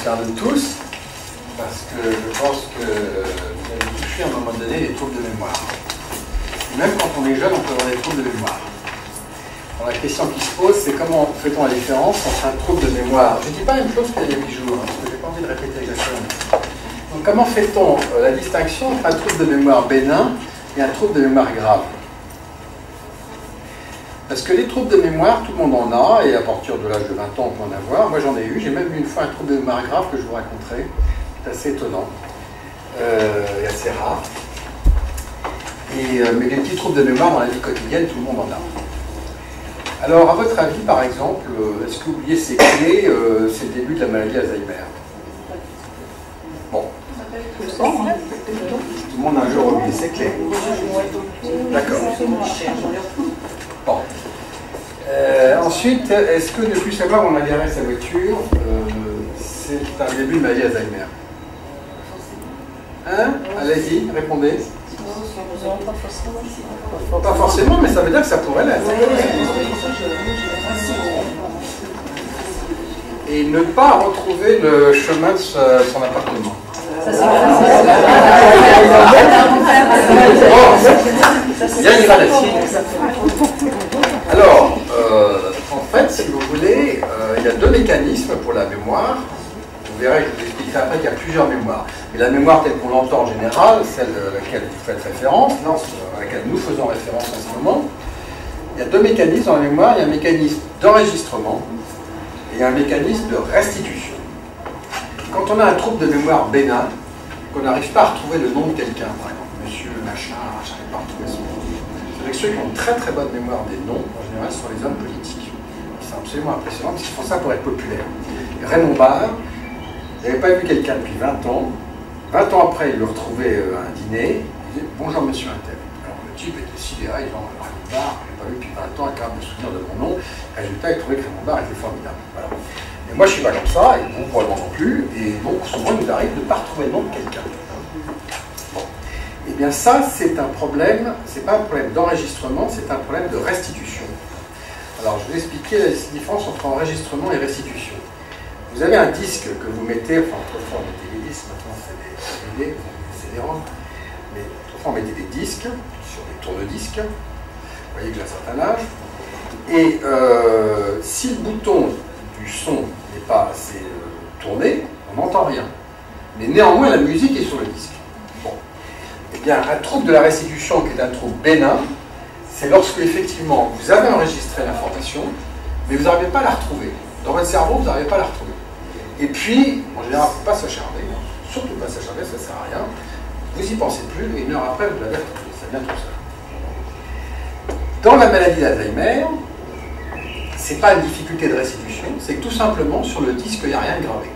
concerne tous, parce que je pense que vous avez touché à un moment donné les troubles de mémoire. Et même quand on est jeune, on peut avoir des troubles de mémoire. Alors, la question qui se pose, c'est comment fait-on la différence entre un trouble de mémoire? Je ne dis pas la même chose qu'il y a 8 jours, parce que je n'ai pas envie de répéter exactement. Donc comment fait-on la distinction entre un trouble de mémoire bénin et un trouble de mémoire grave? Parce que les troubles de mémoire, tout le monde en a, et à partir de l'âge de 20 ans, on peut en avoir. Moi, j'en ai eu. J'ai même eu une fois un trouble de mémoire grave que je vous raconterai. C'est assez étonnant et assez rare. Mais les petits troubles de mémoire dans la vie quotidienne, tout le monde en a. Alors, à votre avis, par exemple, est-ce que vous oubliez ces clés, c'est le début de la maladie Alzheimer? Bon. Tout le monde a un jour oublié ses clés. D'accord. Bon. Ensuite, est-ce que ne plus savoir où on a garé sa voiture, c'est un début de maladie Alzheimer? Hein? Allez-y, répondez. Pas forcément, mais ça veut dire que ça pourrait l'être. Et ne pas retrouver le chemin de son appartement. Il y a une gradation. Alors, en fait, si vous voulez, il y a deux mécanismes pour la mémoire. Vous verrez, je vous expliquerai après qu'il y a plusieurs mémoires. Mais la mémoire telle qu'on l'entend en général, celle à laquelle vous faites référence, à laquelle nous faisons référence en ce moment, il y a deux mécanismes dans la mémoire. Il y a un mécanisme d'enregistrement et un mécanisme de restitution. Quand on a un trouble de mémoire bénin, qu'on n'arrive pas à retrouver le nom de quelqu'un, par exemple, monsieur, machin, je n'arrive pas à retrouver son nom. Avec ceux qui ont une très très bonne mémoire des noms, en général, ce sont les hommes politiques. C'est absolument impressionnant, parce qu'ils font ça pour être populaires. Raymond Barre, il n'avait pas vu quelqu'un depuis 20 ans. 20 ans après, il le retrouvait à un dîner. Il disait « Bonjour, monsieur Intel ». Alors le type était sidéré, il dit « Raymond Barre, je ne l'ai pas vu depuis 20 ans, capable de se souvenir de mon nom ». Résultat, il trouvait que Raymond Barre était formidable. Voilà. Et moi, je ne suis pas comme ça, et vous, probablement non plus. Et donc, souvent, il nous arrive de ne pas retrouver le nom de quelqu'un. Bon. Eh bien, ça, c'est un problème, c'est pas un problème d'enregistrement, c'est un problème de restitution. Alors, je vais expliquer la différence entre enregistrement et restitution. Vous avez un disque que vous mettez, enfin, autrefois, on mettait des disques, maintenant, c'est des CD, c'est des ROM. Mais autrefois, on mettait des disques sur des tourne-disques. Vous voyez que j'ai un certain âge. Et si le bouton du son n'est pas assez tourné, on n'entend rien. Mais néanmoins, la musique est sur le disque. Bon. Eh bien, un trouble de la restitution, qui est un trouble bénin, c'est lorsque, effectivement, vous avez enregistré l'information, mais vous n'arrivez pas à la retrouver. Dans votre cerveau, vous n'arrivez pas à la retrouver. Et puis, en général, il ne faut pas s'acharner, surtout pas s'acharner, ça ne sert à rien. Vous n'y pensez plus, et une heure après, vous l'avez retrouvé. Ça vient tout seul. Dans la maladie d'Alzheimer, ce n'est pas une difficulté de restitution, c'est que tout simplement, sur le disque, il n'y a rien de gravé.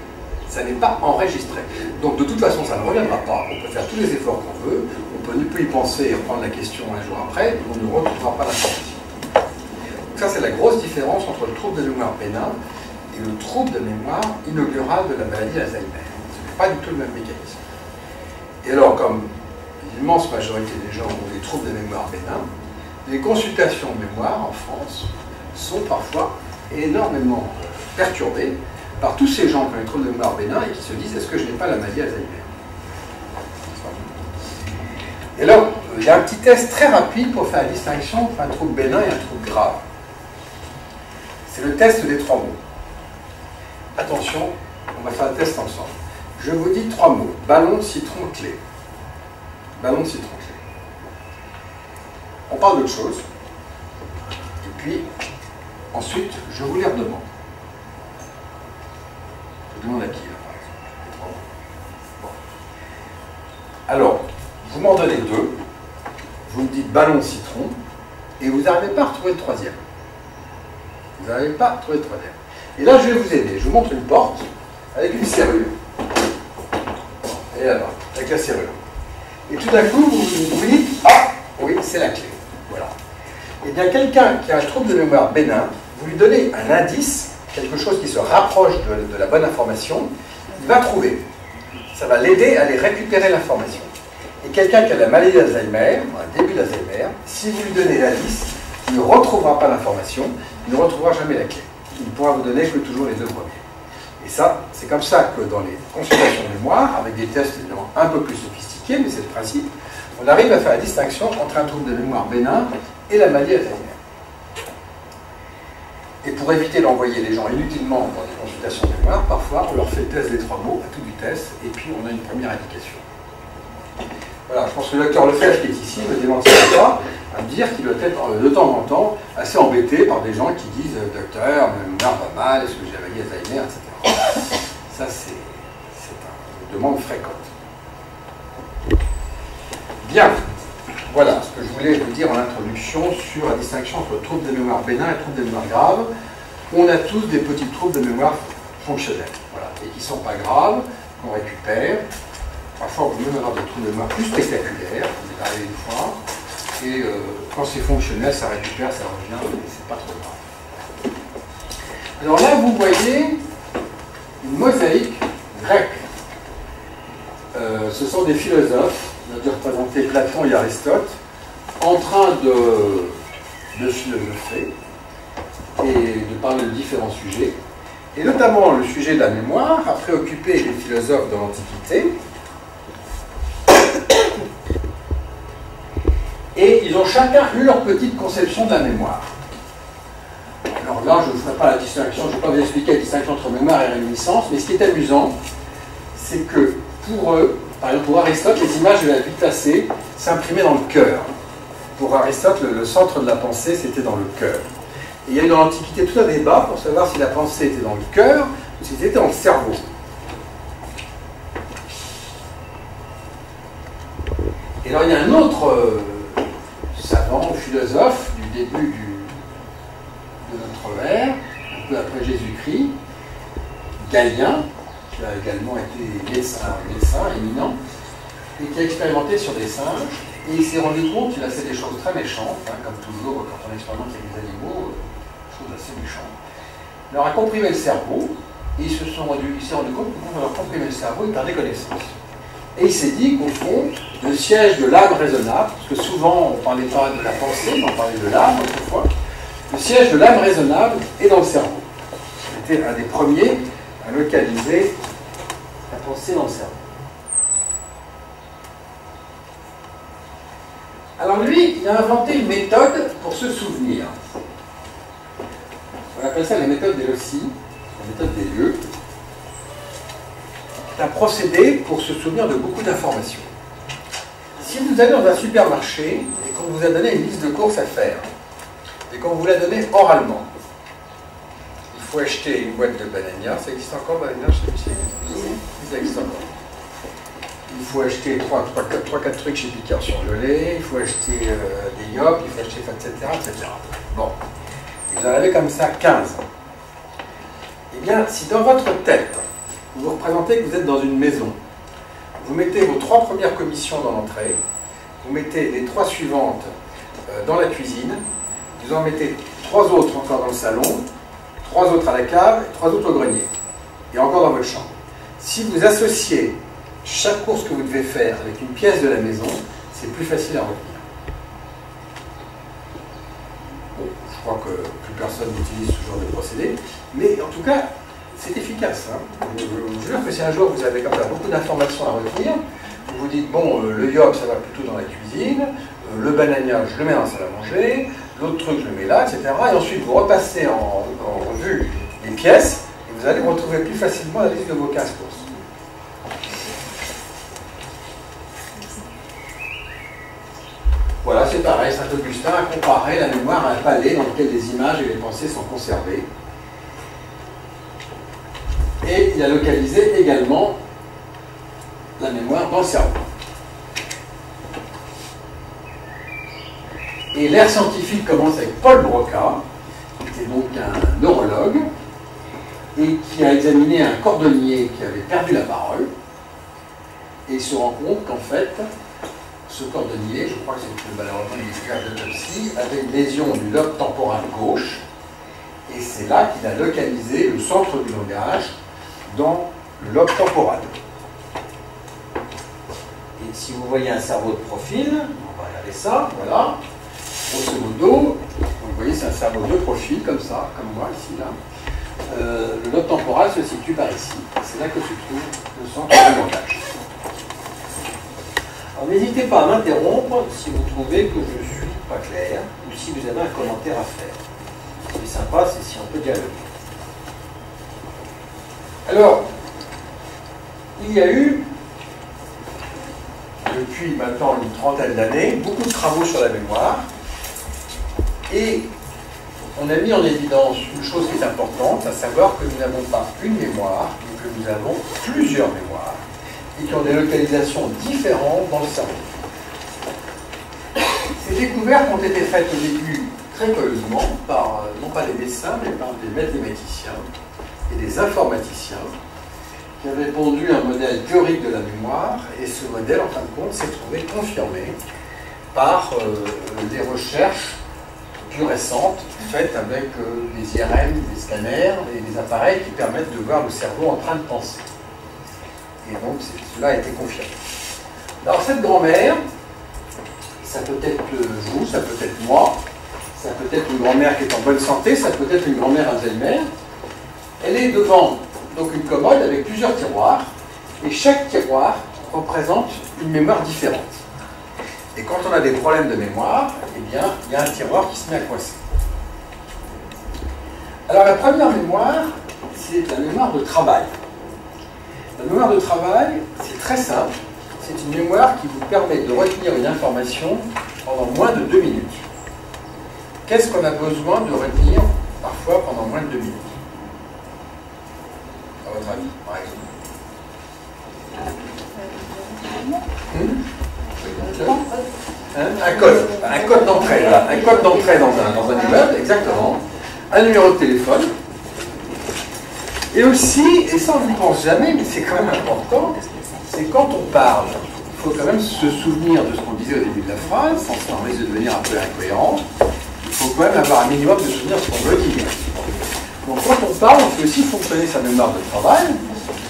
Ça n'est pas enregistré. Donc, de toute façon, ça ne reviendra pas. On peut faire tous les efforts qu'on veut, on peut ne plus y penser et reprendre la question un jour après, on ne retrouvera pas l'information. Donc ça, c'est la grosse différence entre le trouble de mémoire bénin et le trouble de mémoire inaugural de la maladie d'Alzheimer. Ce n'est pas du tout le même mécanisme. Et alors, comme l'immense majorité des gens ont des troubles de mémoire bénin, les consultations de mémoire en France sont parfois énormément perturbées par tous ces gens qui ont des troubles de mémoire bénin et qui se disent « Est-ce que je n'ai pas la maladie Alzheimer ?» Et alors, il y a un petit test très rapide pour faire la distinction entre un trouble bénin et un trouble grave. C'est le test des 3 mots. Attention, on va faire le test ensemble. Je vous dis 3 mots. Ballon, citron, clé. Ballon, citron, clé. On parle d'autre chose. Et puis, ensuite, je vous les redemande. Je demande à qui, là, par exemple, les 3 mots. Bon. Alors, vous m'en donnez 2. Vous me dites ballon, citron. Et vous n'arrivez pas à retrouver le 3e. Vous n'arrivez pas à trouver le 3e. Et là, je vais vous aider. Je vous montre une porte avec une serrure. Et là-bas, avec la serrure. Et tout d'un coup, vous dites, ah, oui, c'est la clé. Voilà. Eh bien, quelqu'un qui a un trouble de mémoire bénin, vous lui donnez un indice, quelque chose qui se rapproche de la bonne information, il va trouver. Ça va l'aider à aller récupérer l'information. Et quelqu'un qui a la maladie d'Alzheimer, un début d'Alzheimer, si vous lui donnez l'indice, il ne retrouvera pas l'information, il ne retrouvera jamais la clé. Il ne pourra vous donner que toujours les 2 premiers. Et ça, c'est comme ça que dans les consultations de mémoire, avec des tests évidemment un peu plus sophistiqués, mais c'est le principe, on arrive à faire la distinction entre un trouble de mémoire bénin et la maladie Alzheimer. Et pour éviter d'envoyer les gens inutilement dans des consultations de mémoire, parfois on leur fait le test des 3 mots à toute vitesse, et puis on a une première indication. Voilà, je pense que le docteur Lefebvre qui est ici ne démentira pas à me dire qu'il doit être de temps en temps assez embêté par des gens qui disent « Docteur, ma mémoire va mal, est-ce que j'ai la maladie Alzheimer ?» etc. Ça, c'est une demande fréquente. Bien, voilà ce que je voulais vous dire en introduction sur la distinction entre troubles de mémoire bénins et troubles de mémoire graves. On a tous des petits troubles de mémoire fonctionnels, voilà, et qui ne sont pas graves, qu'on récupère. Parfois, on peut même avoir des troubles de mémoire plus spectaculaires, on est arrivé une fois, et quand c'est fonctionnel, ça récupère, ça revient, mais c'est pas trop grave. Alors là, vous voyez une mosaïque grecque. Ce sont des philosophes, on a dû représenter Platon et Aristote, en train de philosopher et de parler de différents sujets. Et notamment, le sujet de la mémoire a préoccupé les philosophes de l'Antiquité. Et ils ont chacun eu leur petite conception de la mémoire. Alors là, je ne ferai pas la distinction, je ne vais pas vous expliquer la distinction entre mémoire et réminiscence, mais ce qui est amusant, c'est que pour eux, par exemple pour Aristote, les images de la vie passée s'imprimaient dans le cœur. Pour Aristote, le centre de la pensée, c'était dans le cœur. Et il y a eu dans l'Antiquité tout un débat pour savoir si la pensée était dans le cœur ou si c'était dans le cerveau. Et alors il y a un autre savant, philosophe du début de notre ère, un peu après Jésus-Christ, Galien, qui a également été médecin éminent, et qui a expérimenté sur des singes, et il s'est rendu compte qu'il a fait des choses très méchantes, hein, comme toujours quand on expérimente avec des animaux, choses assez méchantes. Il leur a comprimé le cerveau, et il s'est rendu compte que quand on leur comprimait le cerveau, il perdait connaissance. Et il s'est dit qu'au fond, le siège de l'âme raisonnable, parce que souvent on ne parlait pas de la pensée, mais on parlait de l'âme autrefois, le siège de l'âme raisonnable est dans le cerveau. C'était un des premiers à localiser la pensée dans le cerveau. Alors lui, il a inventé une méthode pour se souvenir. On appelle ça la méthode des loci, la méthode des lieux. C'est un procédé pour se souvenir de beaucoup d'informations. Si vous allez dans un supermarché et qu'on vous a donné une liste de courses à faire, et qu'on vous l'a donnée oralement, il faut acheter une boîte de banania. Ça existe encore, banania? Je sais plus si ça existe encore. Il faut acheter 3-4 trucs chez Picard surgelés, il faut acheter des yop, il faut acheter, etc. Bon, vous en avez comme ça 15. Eh bien, si dans votre tête, vous vous représentez que vous êtes dans une maison, vous mettez vos 3 premières commissions dans l'entrée, vous mettez les 3 suivantes dans la cuisine, vous en mettez 3 autres encore dans le salon, 3 autres à la cave, et 3 autres au grenier, et encore dans votre chambre. Si vous associez chaque course que vous devez faire avec une pièce de la maison, c'est plus facile à retenir. Bon, je crois que plus personne n'utilise ce genre de procédé, mais en tout cas, c'est efficace. Hein. Je vous jure que si un jour vous avez comme ça beaucoup d'informations à retenir, vous vous dites, bon, le yop, ça va plutôt dans la cuisine, le banania, je le mets dans la salle à manger, l'autre truc, je le mets là, etc. Et ensuite, vous repassez en revue les pièces, et vous allez retrouver plus facilement la liste de vos 15 courses. Voilà, c'est pareil, Saint-Augustin a comparé la mémoire à un palais dans lequel les images et les pensées sont conservées. Et il a localisé également la mémoire dans le cerveau. Et l'ère scientifique commence avec Paul Broca, qui était donc un neurologue, et qui a examiné un cordonnier qui avait perdu la parole, et il se rend compte qu'en fait, ce cordonnier, je crois que c'est malheureusement une découverte d'autopsie, avait une lésion du lobe temporal gauche, et c'est là qu'il a localisé le centre du langage dans le lobe temporal. Et si vous voyez un cerveau de profil, on va regarder ça, voilà, grosso modo, vous voyez c'est un cerveau de profil, comme ça, comme moi ici, là. le lobe temporal se situe par ici. C'est là que se trouve le centre de blocage. Alors n'hésitez pas à m'interrompre si vous trouvez que je suis pas clair ou si vous avez un commentaire à faire. Ce qui est sympa, c'est si on peut dialoguer. Alors, il y a eu, depuis maintenant une trentaine d'années, beaucoup de travaux sur la mémoire. Et on a mis en évidence une chose qui est importante, à savoir que nous n'avons pas une mémoire, mais que nous avons plusieurs mémoires, et qui ont des localisations différentes dans le cerveau. Ces découvertes ont été faites au début très curieusement par, non pas des médecins, mais par des mathématiciens et des informaticiens qui avaient pondu un modèle théorique de la mémoire, et ce modèle, en fin de compte, s'est trouvé confirmé par des recherches plus récentes faites avec des IRM, des scanners et des appareils qui permettent de voir le cerveau en train de penser. Et donc cela a été confirmé. Alors cette grand-mère, ça peut être vous, ça peut être moi, ça peut être une grand-mère qui est en bonne santé, ça peut être une grand-mère Alzheimer. Elle est devant donc une commode avec plusieurs tiroirs, et chaque tiroir représente une mémoire différente. Et quand on a des problèmes de mémoire, eh bien, il y a un tiroir qui se met à coincer. Alors la première mémoire, c'est la mémoire de travail. La mémoire de travail, c'est très simple. C'est une mémoire qui vous permet de retenir une information pendant moins de 2 minutes. Qu'est-ce qu'on a besoin de retenir parfois pendant moins de 2 minutes? À votre avis, par exemple. Un code d'entrée, voilà. Un code d'entrée dans un immeuble, exactement. Un numéro de téléphone. Et aussi, et ça on n'y pense jamais, mais c'est quand même important, c'est quand on parle, il faut quand même se souvenir de ce qu'on disait au début de la phrase, sans que ça risque de devenir un peu incohérent. Il faut quand même avoir un minimum de souvenirs de ce qu'on veut dire. Donc quand on parle, on fait aussi fonctionner sa mémoire de travail,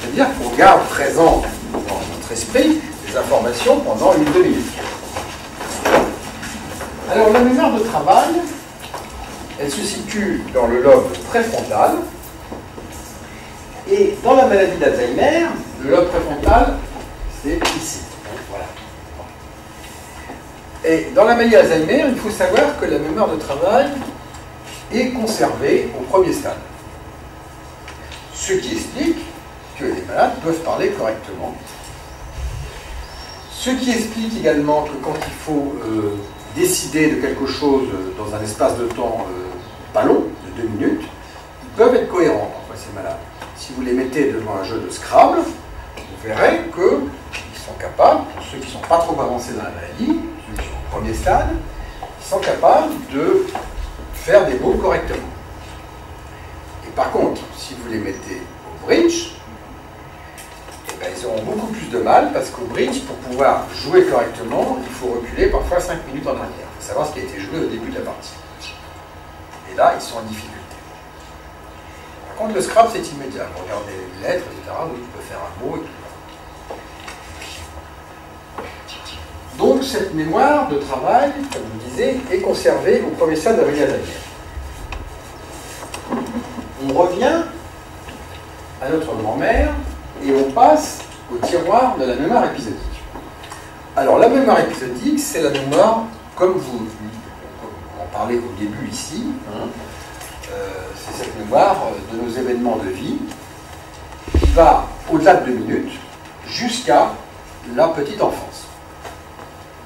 c'est-à-dire qu'on garde présent dans notre esprit des informations pendant 1 ou 2 minutes. Alors la mémoire de travail, elle se situe dans le lobe préfrontal. Et dans la maladie d'Alzheimer, le lobe préfrontal, c'est ici. Voilà. Et dans la maladie d'Alzheimer, il faut savoir que la mémoire de travail est conservée au premier stade. Ce qui explique que les malades peuvent parler correctement. Ce qui explique également que quand il faut décider de quelque chose dans un espace de temps pas long, de 2 minutes, ils peuvent être cohérents entre ces malades. Si vous les mettez devant un jeu de Scrabble, vous verrez qu'ils sont capables, pour ceux qui ne sont pas trop avancés dans la maladie, ceux qui sont au premier stade, ils sont capables de faire des mots correctement. Et par contre, si vous les mettez au bridge, eh bien, ils auront beaucoup plus de mal, parce qu'au bridge, pour pouvoir jouer correctement, il faut reculer parfois 5 minutes en arrière. Il faut savoir ce qui a été joué au début de la partie. Et là, ils sont en difficulté. Par contre, le Scrabble, c'est immédiat. Vous regardez les lettres, etc. Oui, tu peux faire un mot et tout. Donc, cette mémoire de travail, comme je vous disais, est conservée au premier stade de la maladie d'Alzheimer. On revient à notre grand-mère et on passe au tiroir de la mémoire épisodique. Alors, la mémoire épisodique, c'est la mémoire, comme vous en parlez au début ici, c'est cette mémoire de nos événements de vie qui va au-delà de 2 minutes jusqu'à la petite enfance.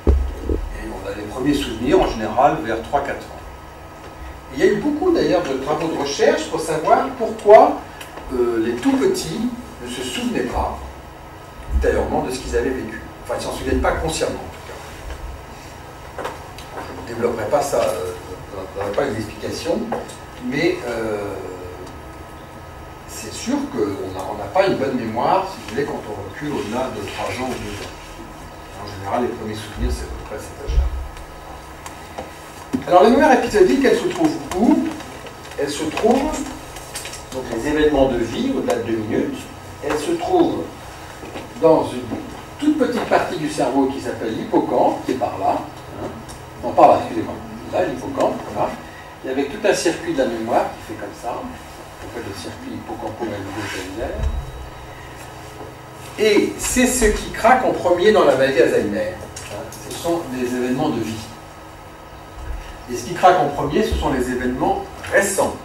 Et on a les premiers souvenirs en général vers 3-4 ans. Il y a eu beaucoup d'ailleurs de travaux de recherche pour savoir pourquoi les tout petits ne se souvenaient pas ultérieurement de ce qu'ils avaient vécu. Enfin, ils ne s'en souviennent pas consciemment en tout cas. Je ne développerai pas ça, je ne donnerai pas les explications. Mais c'est sûr qu'on n'a pas une bonne mémoire, si vous voulez, quand on recule au-delà de 3 ans ou 2 ans. En général, les premiers souvenirs, c'est à peu près cet âge-là. Alors, la mémoire épisodique, elle se trouve où? Elle se trouve, donc les événements de vie, au-delà de 2 minutes, elle se trouve dans une toute petite partie du cerveau qui s'appelle l'hippocampe, qui est par là. Non, par là, excusez-moi. Là, l'hippocampe, voilà. Et avec tout un circuit de la mémoire qui fait comme ça. s'appelle le circuit hippocampo-mandibulo-capillaire. Et c'est ce qui craque en premier dans la maladie d'Alzheimer. Ce sont les événements de vie. Et ce qui craque en premier, ce sont les événements récents.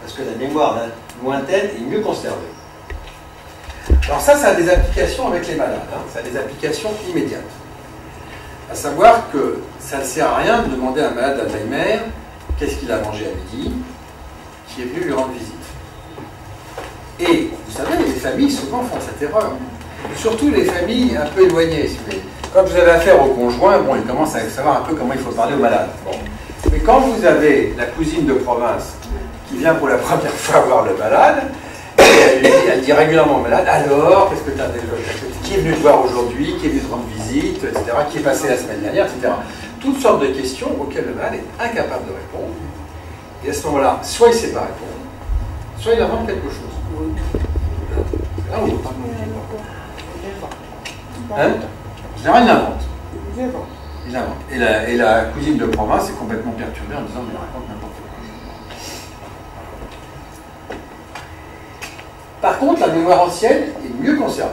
Parce que la mémoire lointaine est mieux conservée. Alors ça a des applications avec les malades, ça a des applications immédiates. À savoir que ça ne sert à rien de demander à un malade d'Alzheimer qu'est-ce qu'il a mangé à midi, qui est venu lui rendre visite. Et vous savez, les familles souvent font cette erreur. Surtout les familles un peu éloignées. Si vous voulez. Quand vous avez affaire au conjoint, bon, ils commencent à savoir un peu comment il faut parler au malade. Bon. Mais quand vous avez la cousine de province qui vient pour la première fois voir le malade, elle dit régulièrement au malade, alors, qu'est-ce que tu as déjà, qui est venu te voir aujourd'hui, qui est venu te rendre visite, etc., qui est passé la semaine dernière, etc. Toutes sortes de questions auxquelles le malade est incapable de répondre. Et à ce moment-là, soit il ne sait pas répondre, soit il invente quelque chose. L'un ou l'autre. Hein? En général, il invente. Il invente. Et la cousine de province est complètement perturbée en disant, mais il raconte n'importe quoi. Par contre, la mémoire ancienne est mieux conservée.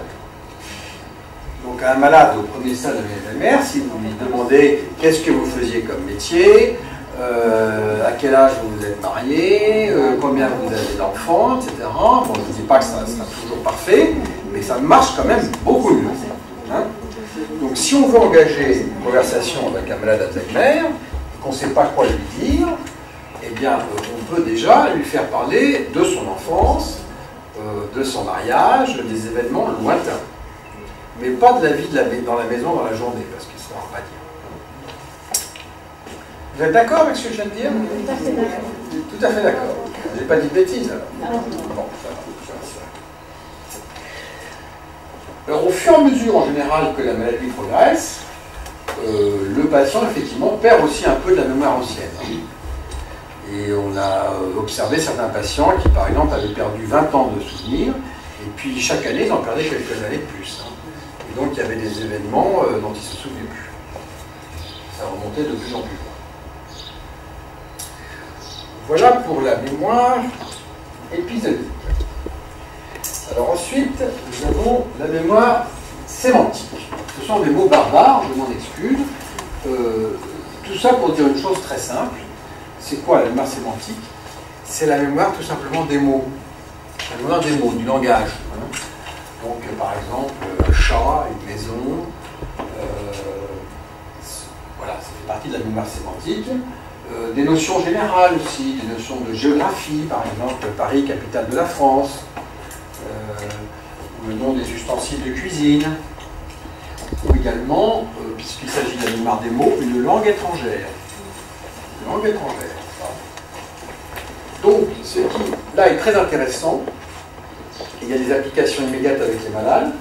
Donc, un malade au premier stade de l'Alzheimer, si vous lui demandez qu'est-ce que vous faisiez comme métier, à quel âge vous vous êtes marié, combien vous avez d'enfants, etc. Bon, je ne dis pas que ça sera toujours parfait, mais ça marche quand même beaucoup mieux. Hein? Donc, si on veut engager une conversation avec un malade d'Alzheimer, et qu'on ne sait pas quoi lui dire, eh bien, on peut déjà lui faire parler de son enfance, de son mariage, des événements lointains. Mais pas de la vie dans la maison dans la journée, parce qu'il ne saura pas dire. Vous êtes d'accord avec ce que je viens de dire? Tout à fait d'accord. Tout à fait d'accord. Je n'ai pas dit de bêtises, alors. Bon, ça va. Alors, au fur et à mesure, en général, que la maladie progresse, le patient, effectivement, perd aussi un peu de la mémoire ancienne. Et on a observé certains patients qui, par exemple, avaient perdu 20 ans de souvenirs, et puis chaque année, ils en perdaient quelques années de plus. Et donc, il y avait des événements dont ils ne se souvenaient plus. Ça remontait de plus en plus loin. Voilà pour la mémoire épisodique. Alors ensuite, nous avons la mémoire sémantique. Ce sont des mots barbares, je m'en excuse. Tout ça pour dire une chose très simple. C'est quoi la mémoire sémantique? C'est la mémoire tout simplement des mots. La mémoire des mots, du langage. Hein. Donc par exemple, un chat, une maison, voilà, ça fait partie de la mémoire sémantique. Des notions générales aussi, des notions de géographie, par exemple, Paris, capitale de la France, le nom des ustensiles de cuisine, ou également, puisqu'il s'agit de la mémoire des mots, une langue étrangère. Une langue étrangère. Donc, ce qui, là, est très intéressant, et il y a des applications immédiates avec les malades,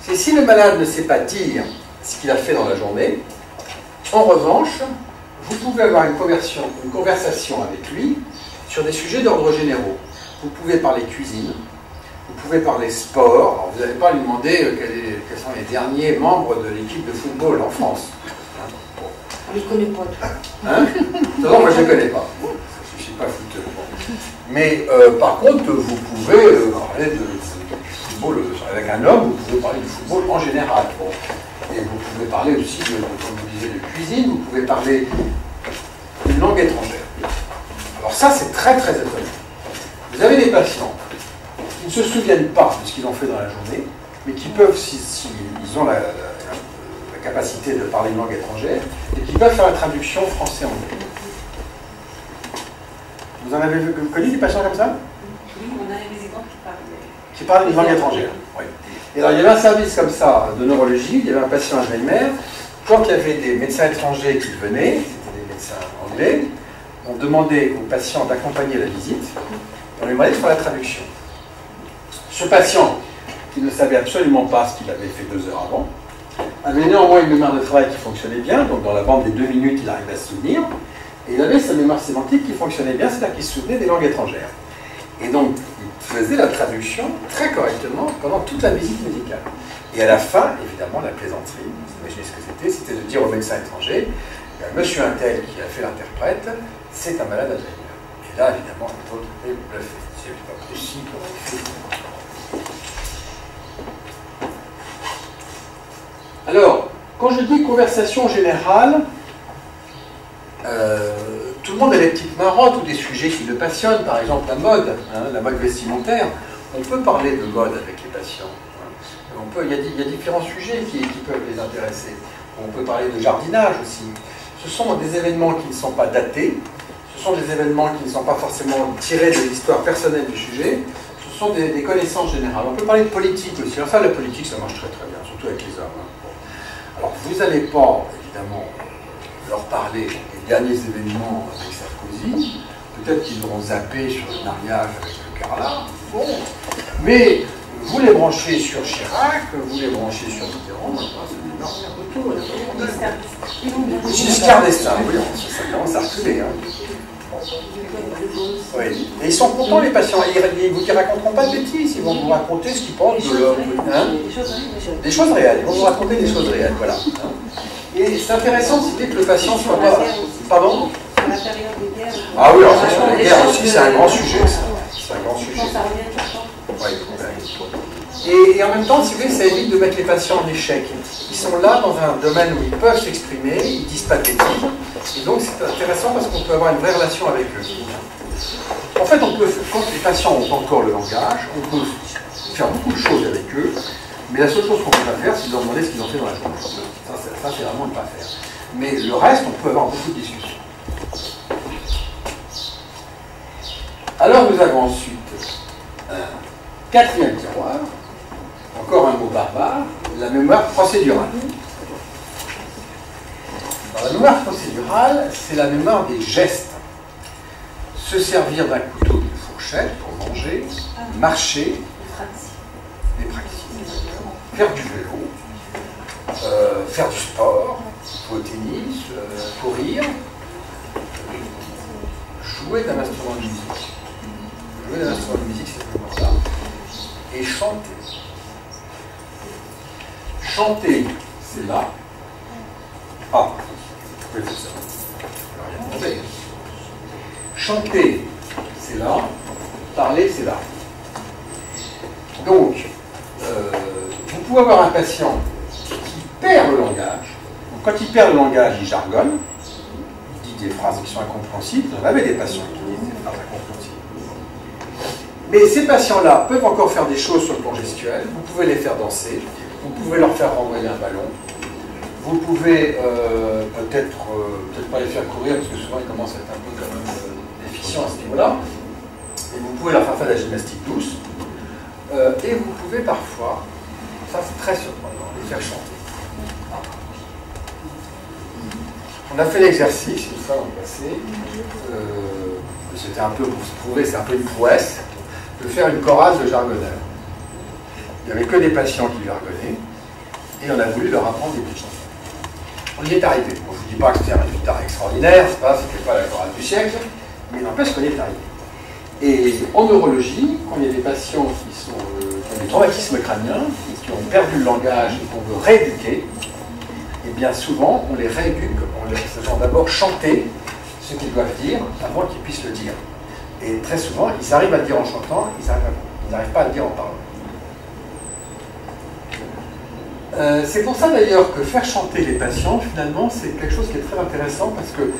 c'est si le malade ne sait pas dire ce qu'il a fait dans la journée, en revanche, vous pouvez avoir une conversation avec lui sur des sujets d'ordre généraux. Vous pouvez parler cuisine, vous pouvez parler sport. Alors, vous n'allez pas lui demander quels sont les derniers membres de l'équipe de football en France. On ne les connaît pas. Hein? Non, moi je ne les connais pas. Je ne suis pas footeux. Mais par contre, vous pouvez parler du football avec un homme, vous pouvez parler du football en général. Bon. Et vous pouvez parler aussi, comme vous disiez, de cuisine, vous pouvez parler d'une langue étrangère. Alors ça, c'est très très étonnant. Vous avez des patients qui ne se souviennent pas de ce qu'ils ont fait dans la journée, mais qui peuvent, s'ils ont la capacité de parler une langue étrangère, et qui peuvent faire la traduction français-anglais. Vous en avez connu des patients comme ça? Oui, on a des exemples qui parlent une langue étrangère. Oui. Et alors, il y avait un service comme ça de neurologie, il y avait un patient Alzheimer. Quand il y avait des médecins étrangers qui venaient, c'était des médecins anglais, on demandait aux patients d'accompagner la visite, on lui demandait de faire la traduction. Ce patient, qui ne savait absolument pas ce qu'il avait fait 2 heures avant, avait néanmoins une mémoire de travail qui fonctionnait bien, donc dans la bande des 2 minutes, il arrivait à se souvenir, et il avait sa mémoire sémantique qui fonctionnait bien, c'est-à-dire qu'il se souvenait des langues étrangères. Et donc, il faisait la traduction très correctement pendant toute la visite médicale. Et à la fin, évidemment, la plaisanterie, vous imaginez ce que c'était de dire au médecin étranger, monsieur Untel qui a fait l'interprète, c'est un malade Alzheimer. Et là, évidemment, l'autre est bluffé. C'est pas possible. Alors, quand je dis conversation générale, tout le monde a des petites marottes ou des sujets qui le passionnent, par exemple la mode, hein, la mode vestimentaire. On peut parler de mode avec les patients. Hein. Il y a différents sujets qui peuvent les intéresser. On peut parler de jardinage aussi. Ce sont des événements qui ne sont pas datés, ce sont des événements qui ne sont pas forcément tirés de l'histoire personnelle du sujet, ce sont des connaissances générales. On peut parler de politique aussi. Alors ça, la politique, ça marche très très bien, surtout avec les hommes. Hein. Alors vous n'allez pas, évidemment, leur parler des derniers événements avec Sarkozy, peut-être qu'ils auront zappé sur le mariage avec le Carla, bon, mais vous les branchez sur Chirac, vous les branchez sur Mitterrand, c'est une énorme retour, il n'y a pas de problème. Giscard d'Estaing, oui, ça commence à reculer. Hein. Oui. Et ils sont contents les patients, ils ne raconteront pas de bêtises, ils vont vous raconter ce qu'ils pensent de leur... Hein, des choses réelles, ils vont vous raconter des choses réelles, voilà. Hein. Et c'est intéressant de citer que le patient soit pas... Pardon ? Ah oui, alors ça, sur les guerres aussi, c'est un grand sujet, ça. C'est un grand sujet. Oui. Et en même temps, si vous voulez, ça évite de mettre les patients en échec. Ils sont là dans un domaine où ils peuvent s'exprimer, ils disent pas de bêtises. Et donc c'est intéressant parce qu'on peut avoir une vraie relation avec eux. En fait, on peut, quand les patients ont encore le langage, on peut faire beaucoup de choses avec eux, mais la seule chose qu'on ne peut pas faire, c'est de leur demander ce qu'ils ont fait dans la journée. Ça c'est vraiment ne pas faire. Mais le reste, on peut avoir beaucoup de discussions. Alors nous avons ensuite un quatrième tiroir, encore un mot barbare, la mémoire procédurale. Alors, la mémoire procédurale, c'est la mémoire des gestes. Se servir d'un couteau, d'une fourchette pour manger, marcher, des praxis, faire du vélo, faire du sport, jouer au tennis, courir, jouer d'un instrument de musique. Jouer d'un instrument de musique, c'est ce moment-là. Et chanter. Chanter, c'est là. Ah, oui, c'est ça. Je vais rien demander. Chanter, c'est là. Parler, c'est là. Donc, vous pouvez avoir un patient qui perd le langage. Donc, quand il perd le langage, il jargonne. Il dit des phrases qui sont incompréhensibles. Vous en avez des patients qui disent des phrases incompréhensibles. Mais ces patients-là peuvent encore faire des choses sur le plan gestuel. Vous pouvez les faire danser. Vous pouvez leur faire renvoyer un ballon. Vous pouvez peut-être pas les faire courir, parce que souvent ils commencent à être un peu quand même déficients à ce niveau-là. Et vous pouvez leur faire de la gymnastique douce. Et vous pouvez parfois, ça c'est très surprenant, les faire chanter. On a fait l'exercice une fois dans le passé. C'était un peu pour se prouver, c'est un peu une prouesse, de faire une chorale de jargonneurs. Il n'y avait que des patients qui jargonnaient, et on a voulu leur apprendre des petites chansons. On y est arrivé. Bon, je ne vous dis pas que c'était un résultat extraordinaire, c'était pas la chorale du siècle, mais il n'empêche qu'on y est arrivé. Et en neurologie, quand il y a des patients qui ont des traumatismes crâniens, et qui ont perdu le langage et qu'on veut rééduquer, et bien souvent, on les rééduque, on les fait d'abord chanter ce qu'ils doivent dire avant qu'ils puissent le dire. Et très souvent, ils arrivent à le dire en chantant, ils n'arrivent pas à le dire en parlant. C'est pour ça d'ailleurs que faire chanter les patients, finalement, c'est quelque chose qui est très intéressant parce que,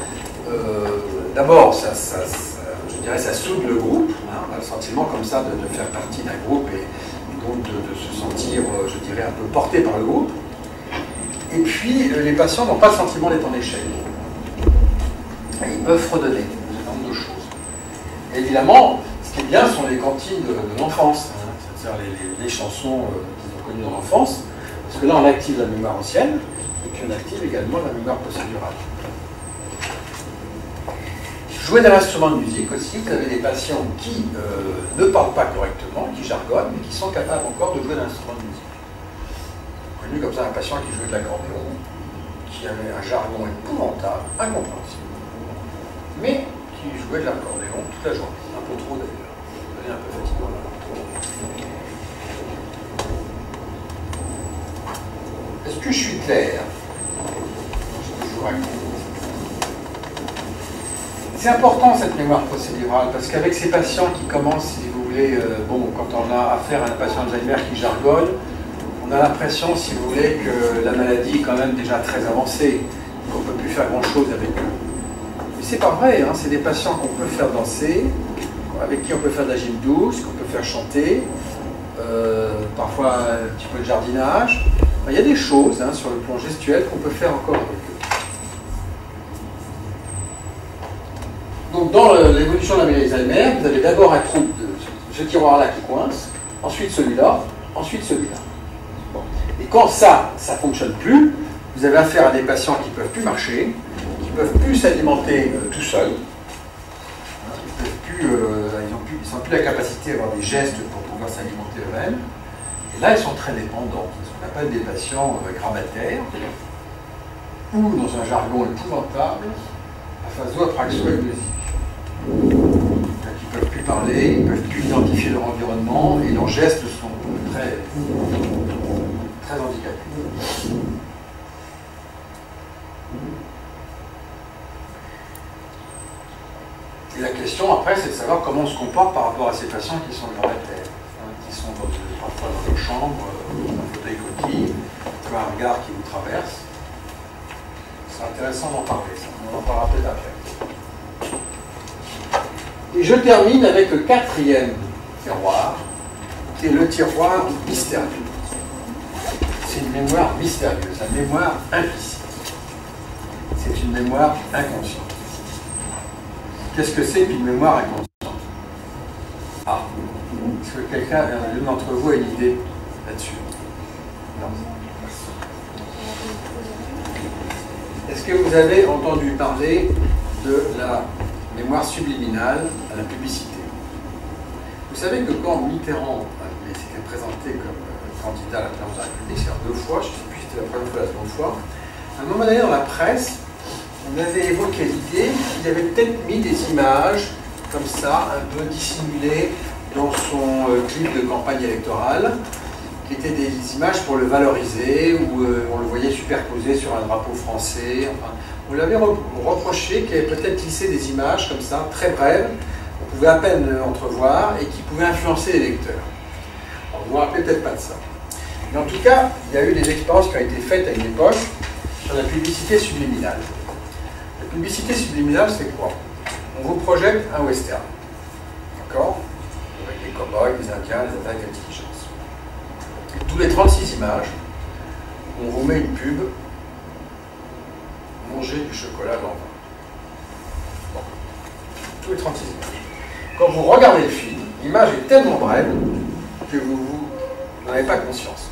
d'abord, je dirais, ça soude le groupe, hein, on a le sentiment comme ça de faire partie d'un groupe et donc de se sentir, je dirais, un peu porté par le groupe. Et puis, les patients n'ont pas le sentiment d'être en échec. Et ils peuvent fredonner un certain nombre de choses. Et évidemment, ce qui est bien sont les cantines de l'enfance, hein, c'est-à-dire les chansons qu'ils ont connues dans l'enfance. Parce que là, on active la mémoire ancienne, et puis on active également la mémoire procédurale. Jouer d'un instrument de musique aussi, vous avez des patients qui ne parlent pas correctement, qui jargonnent, mais qui sont capables encore de jouer d'un instrument de musique. J'ai connu comme ça un patient qui jouait de l'accordéon, qui avait un jargon épouvantable, incompréhensible, mais qui jouait de l'accordéon toute la journée, un peu trop d'ailleurs. Vous devenez un peu fatigant là. Est-ce que je suis clair dans ce que je vous raconte? C'est important cette mémoire procédurale, parce qu'avec ces patients qui commencent, si vous voulez, quand on a affaire à un patient Alzheimer qui jargonne, on a l'impression, si vous voulez, que la maladie est quand même déjà très avancée, qu'on ne peut plus faire grand-chose avec eux. Mais c'est pas vrai, hein, c'est des patients qu'on peut faire danser, avec qui on peut faire de la gym douce, qu'on peut faire chanter, parfois un petit peu de jardinage. Enfin, il y a des choses sur le plan gestuel qu'on peut faire encore avec eux. Donc dans l'évolution de la maladie d'Alzheimer, vous avez d'abord un trouble de ce tiroir-là qui coince, ensuite celui-là, ensuite celui-là. Bon. Et quand ça ne fonctionne plus, vous avez affaire à des patients qui ne peuvent plus marcher, qui ne peuvent plus s'alimenter tout seuls, ils n'ont plus la capacité d'avoir des gestes pour pouvoir s'alimenter eux-mêmes. Et là, ils sont très dépendants. C'est ce qu'on appelle des patients grabataires, ou dans un jargon épouvantable, aphaso-apraxo-agnosie. Ils ne peuvent plus parler, ils ne peuvent plus identifier leur environnement et leurs gestes sont très, très handicapés. Et la question après, c'est de savoir comment on se comporte par rapport à ces patients qui sont grabataires, qui sont parfois dans leur chambre, dans un fauteuil coquille, qui ont un regard qui vous traverse. C'est intéressant d'en parler, ça. On en parlera peut-être après. Et je termine avec le quatrième tiroir, qui est le tiroir mystérieux. C'est une mémoire mystérieuse, la mémoire implicite. C'est une mémoire inconsciente. Qu'est-ce que c'est qu'une mémoire inconsciente? Ah, est-ce que quelqu'un, l'une d'entre vous, a une idée là-dessus? Non. Est-ce que vous avez entendu parler de la mémoire subliminale à la publicité? Vous savez que quand Mitterrand s'était présenté comme candidat à la présidence de la République, c'est-à-dire 2 fois, je ne sais plus si c'était la première fois ou la seconde fois, à un moment donné dans la presse, on avait évoqué l'idée qu'il avait peut-être mis des images comme ça, un peu dissimulées dans son clip de campagne électorale, qui étaient des images pour le valoriser, où on le voyait superposé sur un drapeau français. Enfin, on lui avait reproché qu'il avait peut-être glissé des images comme ça, très brèves, qu'on pouvait à peine entrevoir et qui pouvaient influencer les lecteurs. Alors, vous ne vous rappelez peut-être pas de ça. Mais en tout cas, il y a eu des expériences qui ont été faites à une époque sur la publicité subliminale. La publicité subliminale, c'est quoi? On vous projette un western, d'accord? Avec des cow-boys, des indiens, des attaques d'intelligence. Tous les 36 images, on vous met une pub, manger du chocolat dans le vin. Bon. Tous les 36 images. Quand vous regardez le film, l'image est tellement brève que vous n'en avez pas conscience.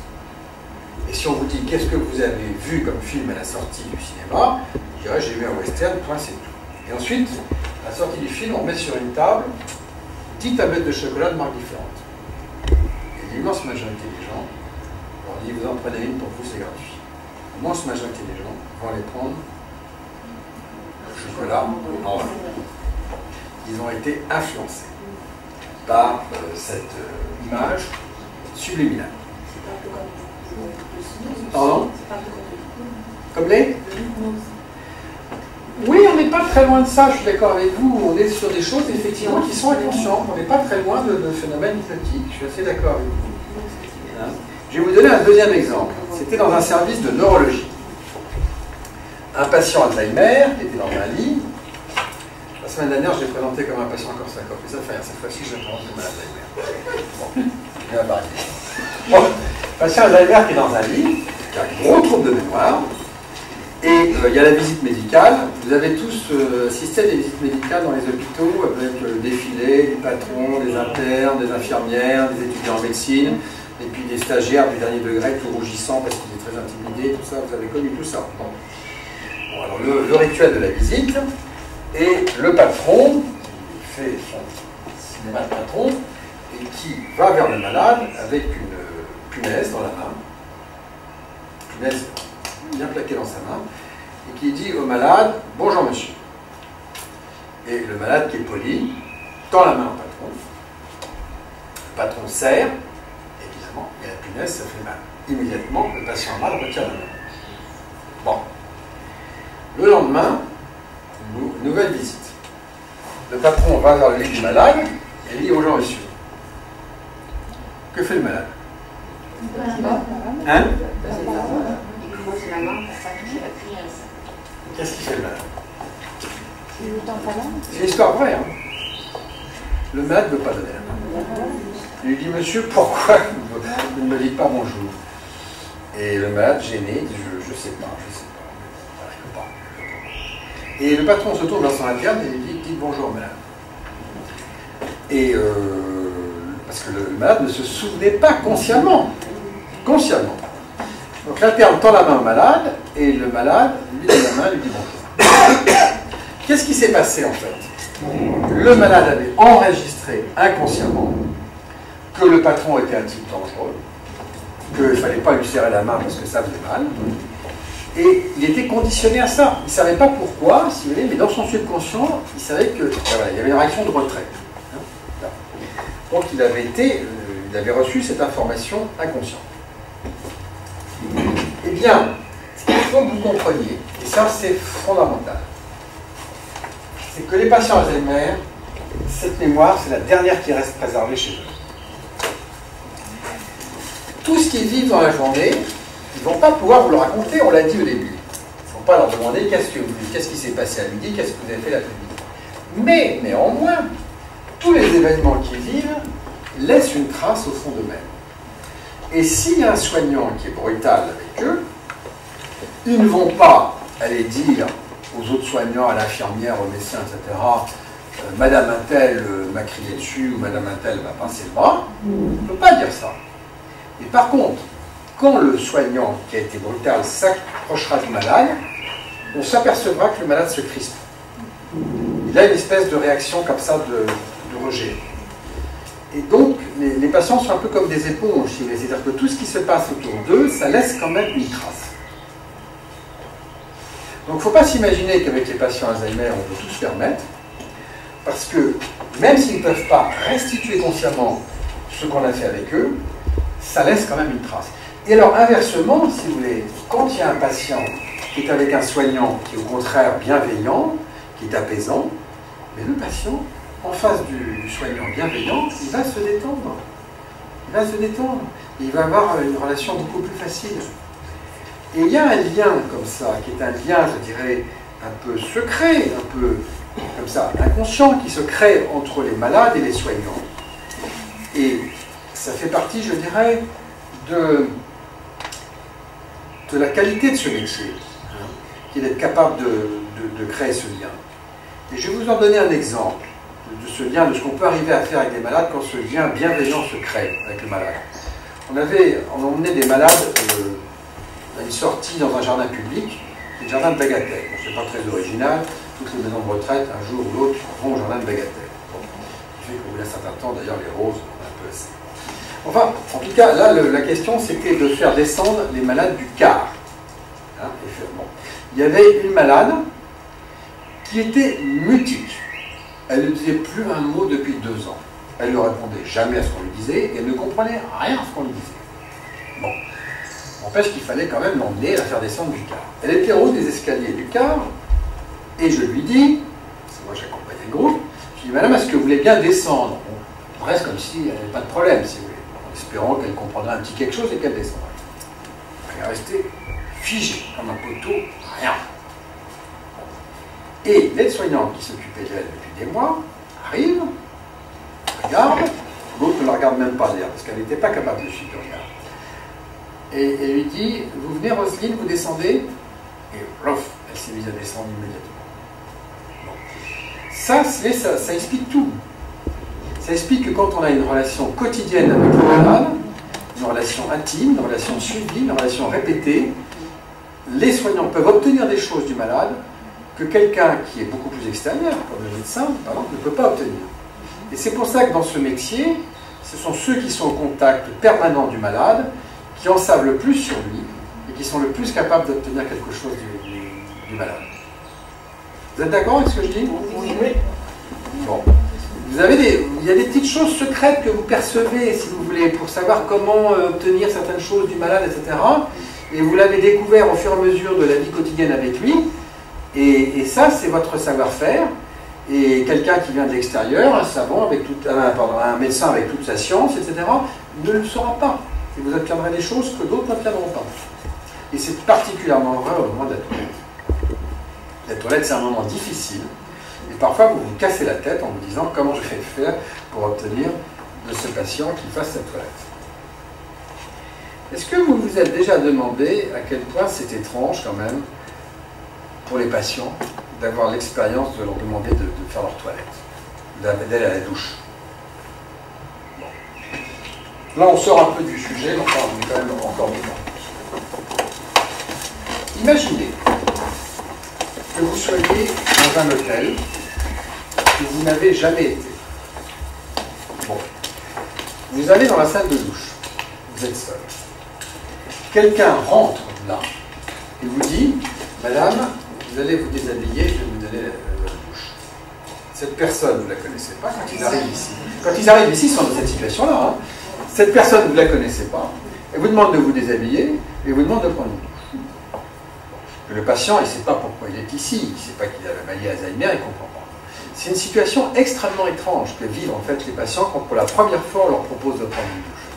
Et si on vous dit qu'est-ce que vous avez vu comme film à la sortie du cinéma, vous direz j'ai vu un western, point, c'est tout. Et ensuite, à la sortie du film, on met sur une table 10 tablettes de chocolat de marques différentes. Et l'immense majorité des gens, on dit vous en prenez une pour vous, c'est gratuit. L'immense majorité des gens vont aller prendre le chocolat en vin. Ils ont été influencés par cette image subliminale. Pardon? Comme les? Oui, on n'est pas très loin de ça, je suis d'accord avec vous. On est sur des choses effectivement qui sont inconscientes. On n'est pas très loin de phénomènes hypnotiques. Je suis assez d'accord avec vous. Hein? Je vais vous donner un deuxième exemple. C'était dans un service de neurologie. Un patient Alzheimer qui était dans un lit. La semaine dernière, je l'ai présenté comme un patient Korsakoff. Mais ça fait rien. Cette fois-ci, je le présente comme un Alzheimer. Bon, il va varier. Bon, patient Alzheimer qui est dans un lit, qui a un gros trouble de mémoire. Et il y a la visite médicale. Vous avez tous assisté à des visites médicales dans les hôpitaux avec le défilé des patrons, des internes, des infirmières, des étudiants en médecine, et puis des stagiaires du dernier degré tout rougissants parce qu'ils étaient très intimidés, tout ça, vous avez connu tout ça. Bon. Bon, alors le rituel de la visite, et le patron, qui fait son cinéma de patron, et qui va vers le malade avec une punaise dans la main, punaise bien plaqué dans sa main, et qui dit au malade « Bonjour monsieur ». Et le malade qui est poli tend la main au patron. Le patron serre, évidemment, et la punaise, ça fait mal. Immédiatement, le patient mal retire la main. Bon. Le lendemain, nouvelle visite. Le patron va vers le lit du malade et dit bonjour monsieur. Que fait le malade? Hein? Il creuse la main pour pas toucher la cuillère. Qu'est-ce qu'il fait le malade? Il ne tend pas là. C'est une histoire vraie. Hein? Le malade ne veut pas donner la main. Il lui dit monsieur, pourquoi vous ne me dites pas bonjour? Et le malade, gêné, dit je sais pas, j'arrive pas. Et le patron se tourne vers son interne et lui dit dites bonjour madame. Et parce que le malade ne se souvenait pas consciemment. Consciemment. Donc l'interne tend la main au malade et le malade lui donne la main et lui dit bonjour. Qu'est-ce qui s'est passé en fait? Le malade avait enregistré inconsciemment que le patron était un type dangereux, qu'il ne fallait pas lui serrer la main parce que ça faisait mal. Et il était conditionné à ça. Il ne savait pas pourquoi, si vous voulez, mais dans son subconscient, il savait que voilà, il y avait une réaction de retrait. Donc il avait reçu cette information inconsciente. Eh bien, ce qu'il faut que vous compreniez, et ça c'est fondamental, c'est que les patients Alzheimer, cette mémoire, c'est la dernière qui reste préservée chez eux. Tout ce qu'ils vivent dans la journée, ils ne vont pas pouvoir vous le raconter, on l'a dit au début. Il ne faut pas leur demander qu'est-ce qui s'est passé à midi, qu'est-ce que vous avez fait l'après-midi. Mais, néanmoins, tous les événements qu'ils vivent laissent une trace au fond d'eux-mêmes. Et s'il y a un soignant qui est brutal avec eux, ils ne vont pas aller dire aux autres soignants, à l'infirmière, au médecin, etc., Madame Untel m'a crié dessus ou Madame Untel m'a pincé le bras. On ne peut pas dire ça. Et par contre, quand le soignant qui a été brutal s'approchera du malade, on s'apercevra que le malade se crispe. Il a une espèce de réaction comme ça de rejet. Et donc, les patients sont un peu comme des éponges, c'est-à-dire que tout ce qui se passe autour d'eux, ça laisse quand même une trace. Donc, il ne faut pas s'imaginer qu'avec les patients Alzheimer, on peut tout se permettre, parce que même s'ils ne peuvent pas restituer consciemment ce qu'on a fait avec eux, ça laisse quand même une trace. Et alors, inversement, si vous voulez, quand il y a un patient qui est avec un soignant qui est au contraire bienveillant, qui est apaisant, mais le patient, en face du soignant bienveillant, il va se détendre. Il va se détendre. Et il va avoir une relation beaucoup plus facile. Et il y a un lien comme ça, qui est un lien, je dirais, un peu secret, un peu comme ça, inconscient, qui se crée entre les malades et les soignants. Et ça fait partie, je dirais, de la qualité de ce métier, hein, qui est d'être capable de créer ce lien. Et je vais vous en donner un exemple de ce lien, de ce qu'on peut arriver à faire avec des malades quand ce lien bienveillant se crée avec le malade. On emmenait des malades à une sortie dans un jardin public, le jardin de Bagatelle. Bon, c'est pas très original, toutes les maisons de retraite, un jour ou l'autre, vont au jardin de Bagatelle. Bon, ce qui fait qu'au bout d'un certain temps, d'ailleurs, les roses, on a un peu assez. Enfin, en tout cas, là, la question, c'était de faire descendre les malades du car. Hein, bon. Il y avait une malade qui était mutique. Elle ne disait plus un mot depuis 2 ans. Elle ne répondait jamais à ce qu'on lui disait et elle ne comprenait rien à ce qu'on lui disait. Bon. N'empêche qu'il fallait quand même l'emmener et la faire descendre du car. Elle était en haut des escaliers du car et je lui dis, c'est moi j'accompagnais le groupe, je lui dis, madame, est-ce que vous voulez bien descendre? Bon, presque comme si elle n'avait pas de problème, si vous voulez, en espérant qu'elle comprendrait un petit quelque chose et qu'elle descendrait. Elle est restée figée comme un poteau, rien. Et l'aide-soignante qui s'occupait d'elle depuis des mois arrive, regarde, l'autre ne la regarde même pas d'ailleurs, parce qu'elle n'était pas capable de suivre le regard. Et elle lui dit, vous venez Roselyne, vous descendez? Et plof, elle s'est mise à descendre immédiatement. Bon. Ça explique tout. Ça explique que quand on a une relation quotidienne avec le malade, une relation intime, une relation suivie, une relation répétée, les soignants peuvent obtenir des choses du malade que quelqu'un qui est beaucoup plus extérieur, comme le médecin, par exemple, ne peut pas obtenir. Et c'est pour ça que dans ce métier, ce sont ceux qui sont au contact permanent du malade, qui en savent le plus sur lui, et qui sont le plus capables d'obtenir quelque chose du malade. Vous êtes d'accord avec ce que je dis? Oui. Bon. Il y a des petites choses secrètes que vous percevez, si vous voulez, pour savoir comment obtenir certaines choses du malade, etc. Et vous l'avez découvert au fur et à mesure de la vie quotidienne avec lui. Et ça, c'est votre savoir-faire. Et quelqu'un qui vient de l'extérieur, un savant, avec un médecin avec toute sa science, etc., ne le saura pas. Et vous obtiendrez des choses que d'autres n'obtiendront pas. Et c'est particulièrement vrai au moment de la toilette. La toilette, c'est un moment difficile. Et parfois, vous vous cassez la tête en vous disant comment je vais faire pour obtenir de ce patient qu'il fasse cette toilette. Est-ce que vous vous êtes déjà demandé à quel point c'est étrange quand même pour les patients d'avoir l'expérience de leur demander de faire leur toilette, d'aller à la douche? Là, on sort un peu du sujet, mais enfin, on est quand même encore dedans. Imaginez que vous soyez dans un hôtel où vous n'avez jamais été. Bon. Vous allez dans la salle de douche. Vous êtes seul. Quelqu'un rentre là et vous dit « Madame, vous allez vous déshabiller, je vais vous donner la douche. » Cette personne, vous ne la connaissez pas quand ils arrivent ici. Quand ils arrivent ici, ils sont dans cette situation-là. Hein. Cette personne, vous ne la connaissez pas. Elle vous demande de vous déshabiller et vous demande de prendre une douche. Le patient, il ne sait pas pourquoi il est ici. Il ne sait pas qu'il a la maladie Alzheimer, il ne comprend pas. C'est une situation extrêmement étrange que vivent en fait les patients quand pour la première fois on leur propose de prendre une douche.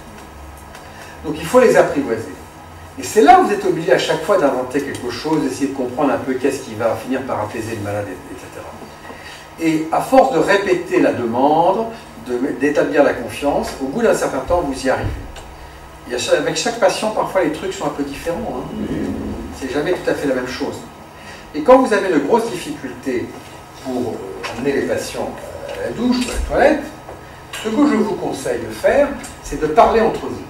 Donc il faut les apprivoiser. Et c'est là où vous êtes obligé à chaque fois d'inventer quelque chose, d'essayer de comprendre un peu qu'est-ce qui va finir par apaiser le malade, etc. Et à force de répéter la demande, d'établir la confiance, au bout d'un certain temps, vous y arrivez. Avec chaque patient, parfois les trucs sont un peu différents. Hein. C'est jamais tout à fait la même chose. Et quand vous avez de grosses difficultés pour amener les patients à la douche ou à la toilette, ce que je vous conseille de faire, c'est de parler entre vous.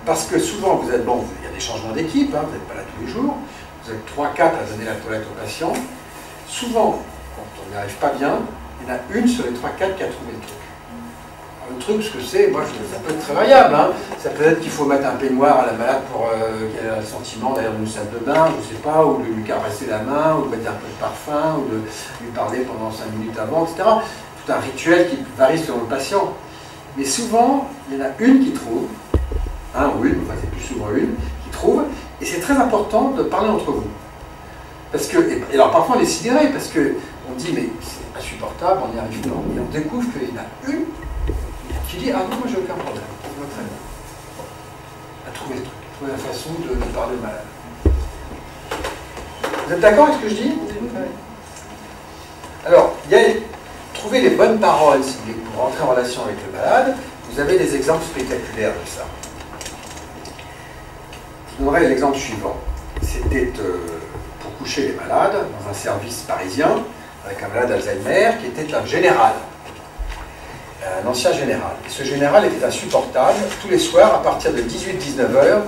Parce que souvent, vous êtes bon, il y a des changements d'équipe, hein, vous n'êtes pas là tous les jours, vous êtes 3-4 à donner la toilette aux patients. Souvent, quand on n'y arrive pas bien, il y en a une sur les 3-4 qui a trouvé le truc. Le truc, ce que c'est, moi, ça peut être très variable. Hein. Ça peut être qu'il faut mettre un peignoir à la malade pour qu'elle ait le sentiment d'aller dans une salle de bain, je ne sais pas, ou de lui caresser la main, ou de mettre un peu de parfum, ou de lui parler pendant 5 minutes avant, etc. Tout un rituel qui varie selon le patient. Mais souvent, il y en a une qui trouve, un ou une, enfin c'est plus souvent une, qui trouve, et c'est très important de parler entre vous. Parce que, et alors parfois on est sidéré, parce qu'on dit, mais c'est insupportable, on n'y arrive pas. Et on découvre qu'il y en a une qui dit, ah non, moi j'ai aucun problème, ça va très bien. Bon. À trouver le truc, à trouver la façon de parler au malade. Vous êtes d'accord avec ce que je dis? Alors, il y a trouver les bonnes paroles si vous voulez, pour rentrer en relation avec le malade. Vous avez des exemples spectaculaires de ça. Je vous donnerai l'exemple suivant. C'était pour coucher les malades dans un service parisien avec un malade Alzheimer qui était un général. Un ancien général. Et ce général était insupportable. Tous les soirs, à partir de 18-19 heures,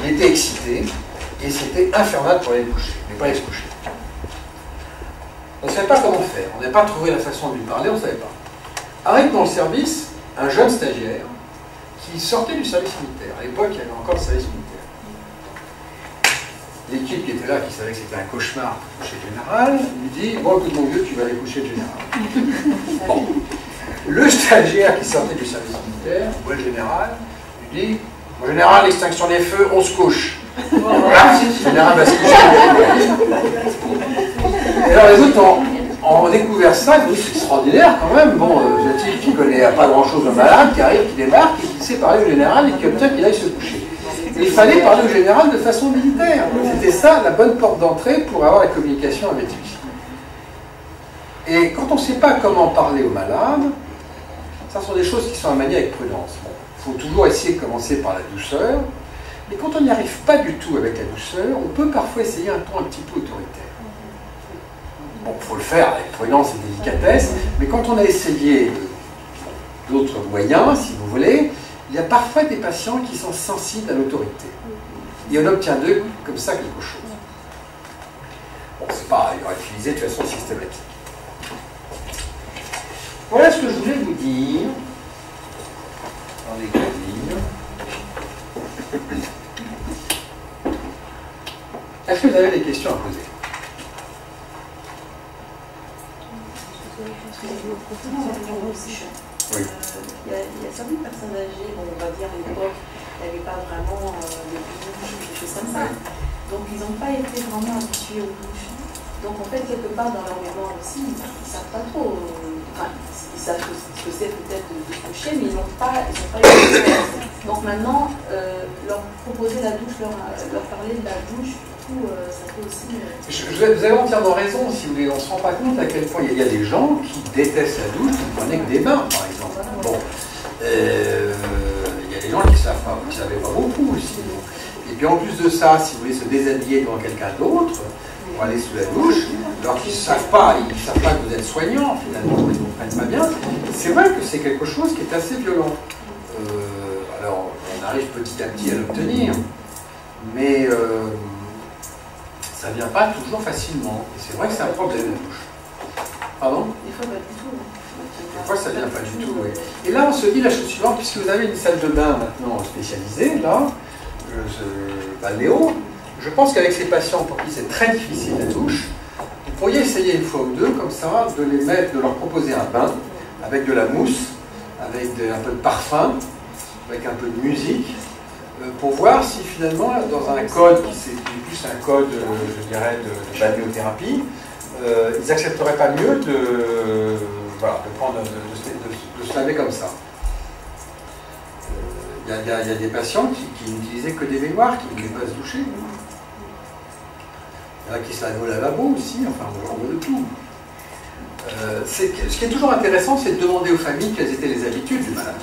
il était excité et c'était infernal pour aller le coucher. Il ne pas aller se coucher. On ne savait pas comment faire. On n'avait pas trouvé la façon de lui parler, on ne savait pas. Arrive dans le service un jeune stagiaire qui sortait du service militaire. À l'époque, il y avait encore le service militaire. L'équipe qui était là, qui savait que c'était un cauchemar pour coucher le général, lui dit « Bon, écoute mon vieux, tu vas aller coucher le général. » Bon. Le stagiaire qui sortait du service militaire, voit le général, lui dit « Mon général, l'extinction des feux, on se couche. » Voilà, le général va se coucher. Et alors les autres ont découvert ça, ils disent c'est extraordinaire quand même. Bon, ce type qui ne connaît pas grand-chose au malade, qui arrive, qui débarque, et qui sait parler au général et qui obtient qu'il aille se coucher. Et il fallait parler au général de façon militaire. C'était ça la bonne porte d'entrée pour avoir la communication avec lui. Et quand on ne sait pas comment parler au malade, ça sont des choses qui sont à manier avec prudence. Il faut toujours essayer de commencer par la douceur, mais quand on n'y arrive pas du tout avec la douceur, on peut parfois essayer un ton un petit peu autoritaire. Bon, il faut le faire avec prudence et délicatesse, mais quand on a essayé d'autres moyens, si vous voulez, il y a parfois des patients qui sont sensibles à l'autorité. Et on obtient d'eux comme ça quelque chose. Bon, c'est pas à utiliser de façon systématique. Voilà ce que je voulais vous dire dans les grandes lignes. Est-ce que vous avez des questions à poser? Oui. Il y a certaines personnes âgées, bon, on va dire à l'époque, il n'y avait pas vraiment de douche ou des choses comme ça. Donc ils n'ont pas été vraiment habitués aux douches. Donc en fait, quelque part dans leur mémoire aussi, ils ne savent pas trop. Enfin, ils savent ce que c'est peut-être de se coucher, mais ils n'ont pas eu de. Donc maintenant, leur proposer la douche, leur parler de la douche, ça peut aussi. Vous avez entièrement raison, si vous voulez, on ne se rend pas compte à quel point il y a des gens qui détestent la douche, qui ne prenaient que des bains, par exemple. Bon. Il y a des gens qui ne savent pas, vous ne savez pas beaucoup aussi. Et puis en plus de ça, si vous voulez se déshabiller devant quelqu'un d'autre, pour aller sous la douche, alors qu'ils ne savent pas que vous êtes soignant, finalement, ils ne comprennent pas bien. C'est vrai que c'est quelque chose qui est assez violent. Alors, on arrive petit à petit à l'obtenir, mais ça ne vient pas toujours facilement. Et c'est vrai que c'est un problème, la douche. Pardon? Des fois, pas du tout. Des fois, ça ne vient pas du tout, oui. Et là, on se dit la chose suivante, puisque vous avez une salle de bain maintenant spécialisée, là, balnéo, je pense qu'avec ces patients pour qui c'est très difficile la douche, vous pourriez essayer une fois ou deux, comme ça, de leur proposer un bain, avec de la mousse, avec un peu de parfum, avec un peu de musique, pour voir si finalement, dans un code qui c'est plus un code, je dirais, de balnéothérapie, ils n'accepteraient pas mieux de se laver comme ça. Il y a des patients qui n'utilisaient que des baignoires, qui ne voulaient pas se doucher. Il y en a qui se lavent au lavabo aussi, enfin, on voit de tout. Ce qui est toujours intéressant, c'est de demander aux familles quelles étaient les habitudes du malade.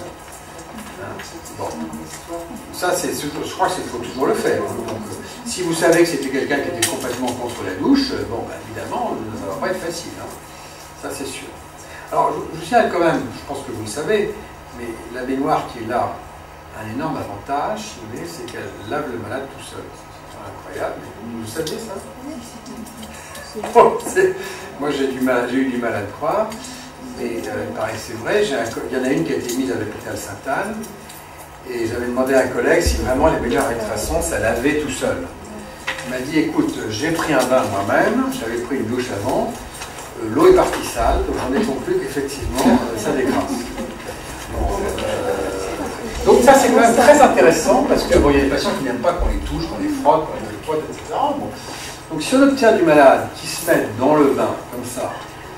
Bon. Ça, je crois qu'il faut toujours le faire. Donc, si vous savez que c'était quelqu'un qui était complètement contre la douche, bon, bah, évidemment, ça ne va pas être facile. Hein. Ça, c'est sûr. Alors, je vous signale quand même, je pense que vous le savez, mais la baignoire qui est là a un énorme avantage, si vous voulez, c'est qu'elle lave le malade tout seul. C'est incroyable. Vous saviez ça? Bon, moi, j'ai eu du mal à le croire. Mais il paraît que c'est vrai. Il y en a une qui a été mise à l'hôpital Sainte-Anne. Et j'avais demandé à un collègue si vraiment les baignoires avec façon, ça lavait tout seul. Il m'a dit, écoute, j'ai pris un bain moi-même, j'avais pris une douche avant, l'eau est partie sale, donc j'en ai conclu qu'effectivement, ça dégrasse. Donc ça c'est quand même très intéressant, parce que bon, il y a des patients qui n'aiment pas qu'on les touche, qu'on les frotte, qu'on les frotte, etc. Bon. Donc si on obtient du malade qui se met dans le bain, comme ça,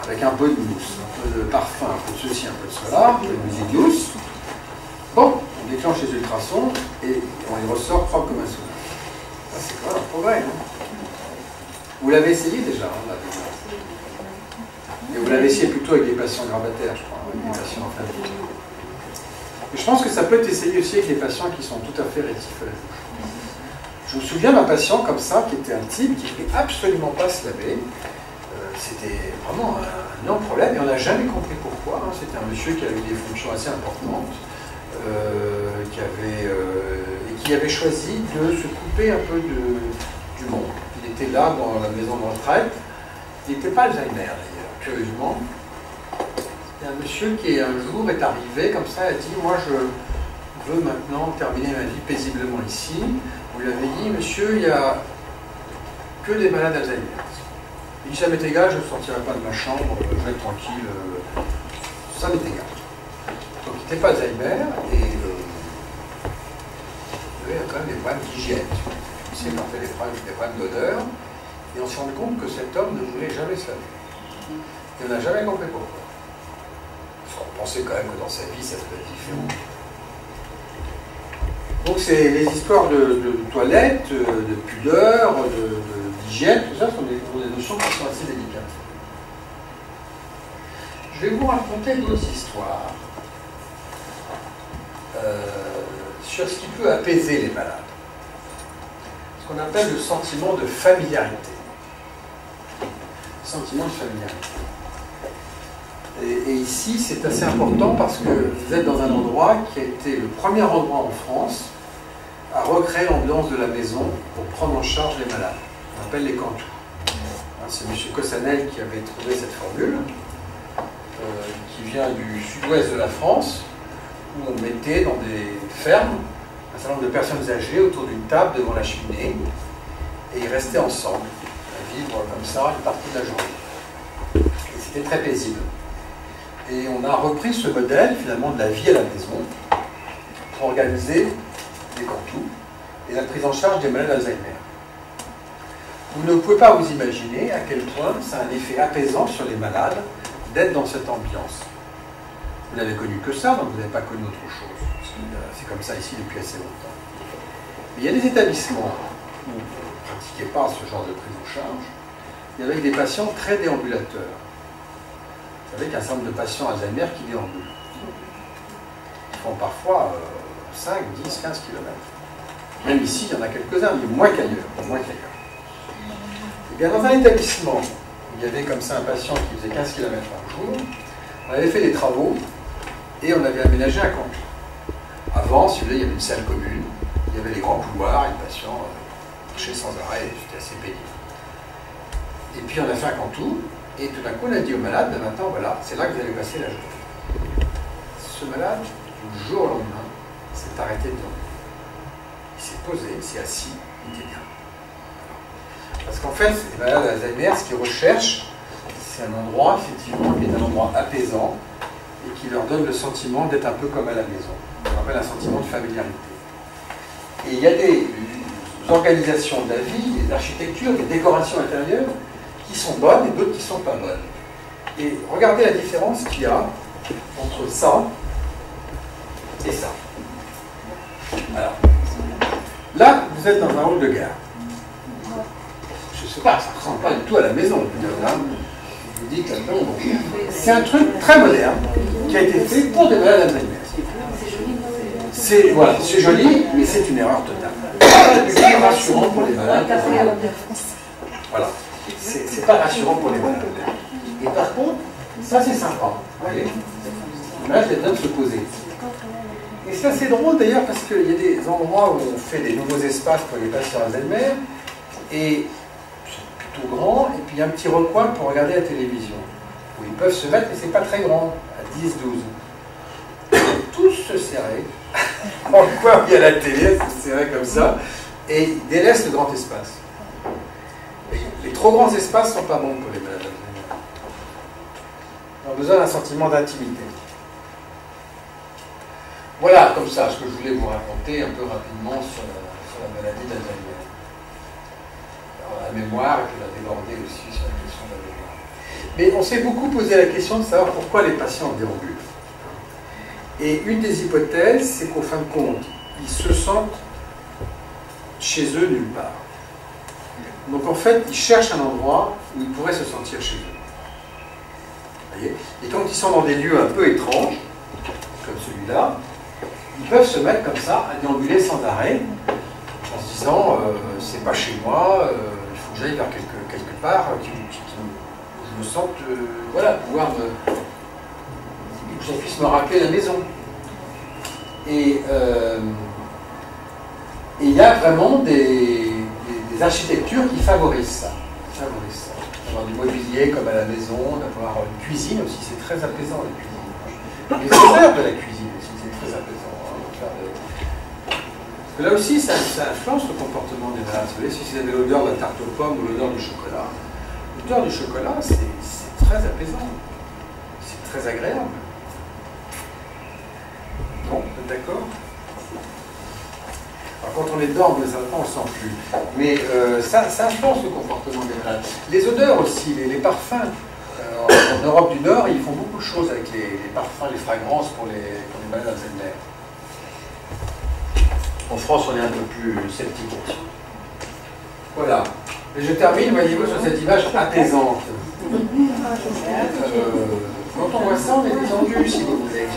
avec un peu de mousse, un peu de parfum, un peu de ceci, un peu de cela, un peu de musique douce, bon, on déclenche les ultrasons et on les ressort propre comme un sourire. Ça, c'est quand même un progrès, non? Vous l'avez essayé déjà, hein, et vous l'avez essayé plutôt avec des patients grabataires, je crois, avec des patients en fin de vie. Et je pense que ça peut être essayé aussi avec les patients qui sont tout à fait rétifs à la douche. Je me souviens d'un patient comme ça, qui était un type qui ne voulait absolument pas se laver. C'était vraiment un énorme problème et on n'a jamais compris pourquoi. Hein. C'était un monsieur qui avait des fonctions assez importantes. Qui avait choisi de se couper un peu du monde. Il était là dans la maison de retraite. Il n'était pas Alzheimer d'ailleurs, curieusement. C'était un monsieur qui un jour est arrivé comme ça, il a dit « Moi je veux maintenant terminer ma vie paisiblement ici ». On lui avait dit « Monsieur, il n'y a que des malades Alzheimer ». Il dit « Ça m'est égal, je ne sortirai pas de ma chambre, je vais être tranquille, ça m'est égal ». Donc il n'était pas Alzheimer et il y avait quand même des problèmes d'hygiène. Tu sais qu'on fait des problèmes d'odeur et on s'est rendu compte que cet homme ne voulait jamais se laver. Et on n'a jamais compris pourquoi. Parce qu'on pensait quand même que dans sa vie ça devait être différent. Donc c'est les histoires de toilettes, de pudeur, d'hygiène, tout ça sont des notions qui sont assez délicates. Je vais vous raconter d'autres histoires. Sur ce qui peut apaiser les malades. Ce qu'on appelle le sentiment de familiarité. Sentiment de familiarité. Et ici, c'est assez important parce que vous êtes dans un endroit qui a été le premier endroit en France à recréer l'ambiance de la maison pour prendre en charge les malades. On appelle les cantous. C'est M. Cossanel qui avait trouvé cette formule, qui vient du sud-ouest de la France, où on mettait dans des fermes un certain nombre de personnes âgées autour d'une table devant la cheminée et ils restaient ensemble, à vivre comme ça une partie de la journée. Et c'était très paisible. Et on a repris ce modèle finalement de la vie à la maison pour organiser les cantous et la prise en charge des malades Alzheimer. Vous ne pouvez pas vous imaginer à quel point ça a un effet apaisant sur les malades d'être dans cette ambiance. Vous n'avez connu que ça, donc vous n'avez pas connu autre chose. C'est comme ça ici depuis assez longtemps. Mais il y a des établissements où vous ne pratiquez pas ce genre de prise en charge, et avec des patients très déambulateurs. Vous savez qu'il y a un certain nombre de patients Alzheimer qui déambulent. Ils font parfois 5, 10, 15 km. Même ici, il y en a quelques-uns, mais moins qu'ailleurs. Et bien, dans un établissement où il y avait comme ça un patient qui faisait 15 km par jour, on avait fait des travaux et on avait aménagé un camping. Avant, si vous voulez, il y avait une salle commune, il y avait les grands couloirs et le patient marchait sans arrêt, c'était assez pénible. Et puis on a fait un cantou, et tout d'un coup on a dit au malade, ben maintenant voilà, c'est là que vous allez passer la journée. Ce malade, du jour au lendemain, s'est arrêté de dormir. Il s'est posé, il s'est assis, il était bien. Parce qu'en fait, les malades d'Alzheimer, ce qu'ils recherchent, c'est un endroit, effectivement, qui est un endroit apaisant et qui leur donne le sentiment d'être un peu comme à la maison. On appelle un sentiment de familiarité. Et il y a des organisations de la vie, des architectures, des décorations intérieures qui sont bonnes et d'autres qui ne sont pas bonnes. Et regardez la différence qu'il y a entre ça et ça. Alors, là, vous êtes dans un hall de gare. Je ne sais pas, ça ne ressemble pas du tout à la maison. Je vous dis que c'est un truc très moderne qui a été fait pour des malades Alzheimer. C'est voilà, c'est joli, mais c'est une erreur totale. C'est pas rassurant pour les malades. Voilà, c'est pas rassurant pour les malades. Et par contre, ça c'est sympa. Vous voyez, là, je vais se poser. Et ça c'est drôle d'ailleurs parce qu'il y a des endroits où on fait des nouveaux espaces pour les patients Alzheimer et c'est plutôt grand, et puis il y a un petit recoin pour regarder la télévision où ils peuvent se mettre, mais c'est pas très grand, à 10-12. Ils vont tous se serrer. En quoi il y a la télé, c'est vrai comme ça, et ils délaissent le grand espace. Les trop grands espaces ne sont pas bons pour les malades. On a besoin d'un sentiment d'intimité. Voilà, comme ça, ce que je voulais vous raconter un peu rapidement sur la maladie d'Alzheimer. La mémoire, et puis on a débordé aussi sur la question de la mémoire. Mais on s'est beaucoup posé la question de savoir pourquoi les patients déambulent. Et une des hypothèses, c'est qu'au fin de compte, ils se sentent chez eux nulle part. Donc en fait, ils cherchent un endroit où ils pourraient se sentir chez eux. Vous voyez ? Et quand ils sont dans des lieux un peu étranges, comme celui-là, ils peuvent se mettre comme ça, à déambuler sans arrêt, en se disant, c'est pas chez moi, il faut que j'aille vers quelque part, où je me sente, voilà, pouvoir me... que je puisse me rappeler la maison. Et il y a vraiment des architectures qui favorisent ça. D'avoir du mobilier comme à la maison, d'avoir une cuisine aussi, c'est très apaisant la cuisine. Les odeurs de la cuisine aussi, c'est très apaisant. Parce que là aussi, ça influence le comportement des malades. Vous savez, si vous avez l'odeur de la tarte aux pommes ou l'odeur du chocolat, l'odeur du chocolat, c'est très apaisant. C'est très agréable. Bon, vous êtes d'accord? Alors, quand on est dedans, on ne le sent plus. Mais ça influence le comportement des malades. Les odeurs aussi, les parfums. En Europe du Nord, ils font beaucoup de choses avec les parfums, les fragrances pour les malades Alzheimer. En France, on est un peu plus sceptique. Voilà. Et je termine, voyez-vous, sur cette image apaisante. Quand on voit ça, on est détendu, si vous voulez.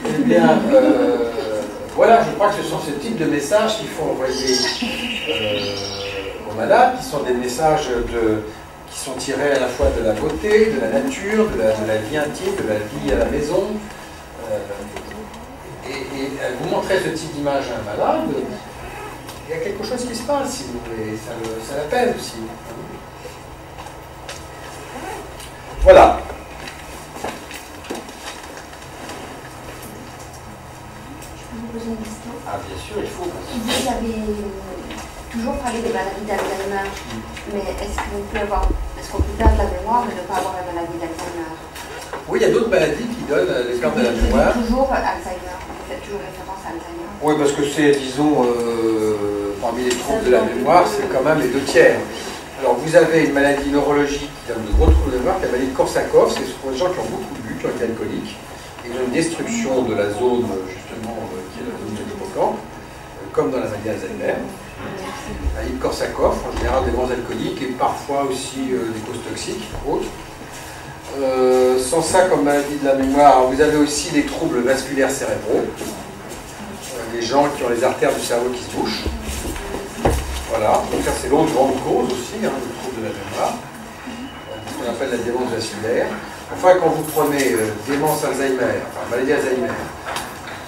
Eh bien, voilà, je crois que ce sont ce type de messages qu'il faut envoyer aux malades, qui sont des messages qui sont tirés à la fois de la beauté, de la nature, de la vie intime, de la vie à la maison. Et vous montrez ce type d'image à un malade, il y a quelque chose qui se passe, si vous voulez, ça l'appelle aussi. Voilà. Je peux vous poser une question? Ah, bien sûr, il faut. Vous avez toujours parlé des maladies d'Alzheimer, mais est-ce qu'on peut perdre la mémoire mais ne pas avoir la maladie d'Alzheimer? Oui, il y a d'autres maladies qui donnent les pertes de la mémoire. Toujours Alzheimer, vous faites toujours référence à Alzheimer. Oui, parce que c'est, disons, parmi les troubles de la mémoire, c'est quand même les 2/3. Alors vous avez une maladie neurologique qui donne de gros troubles de mémoire, qui est la maladie de Korsakoff, c'est pour les gens qui ont beaucoup bu, qui ont été alcooliques, et qui ont une destruction de la zone, justement, qui est la zone de l'hippocampe, comme dans la maladie d'Alzheimer. La maladie de Korsakoff, en général des grands alcooliques, et parfois aussi des causes toxiques, autres. Sans ça comme maladie de la mémoire, vous avez aussi des troubles vasculaires cérébraux, des gens qui ont les artères du cerveau qui se bouchent. Voilà, donc ça c'est l'autre grande cause aussi, le trouble de la mémoire, ce qu'on appelle la démence vasculaire. Enfin, quand vous prenez démence Alzheimer, enfin maladie Alzheimer,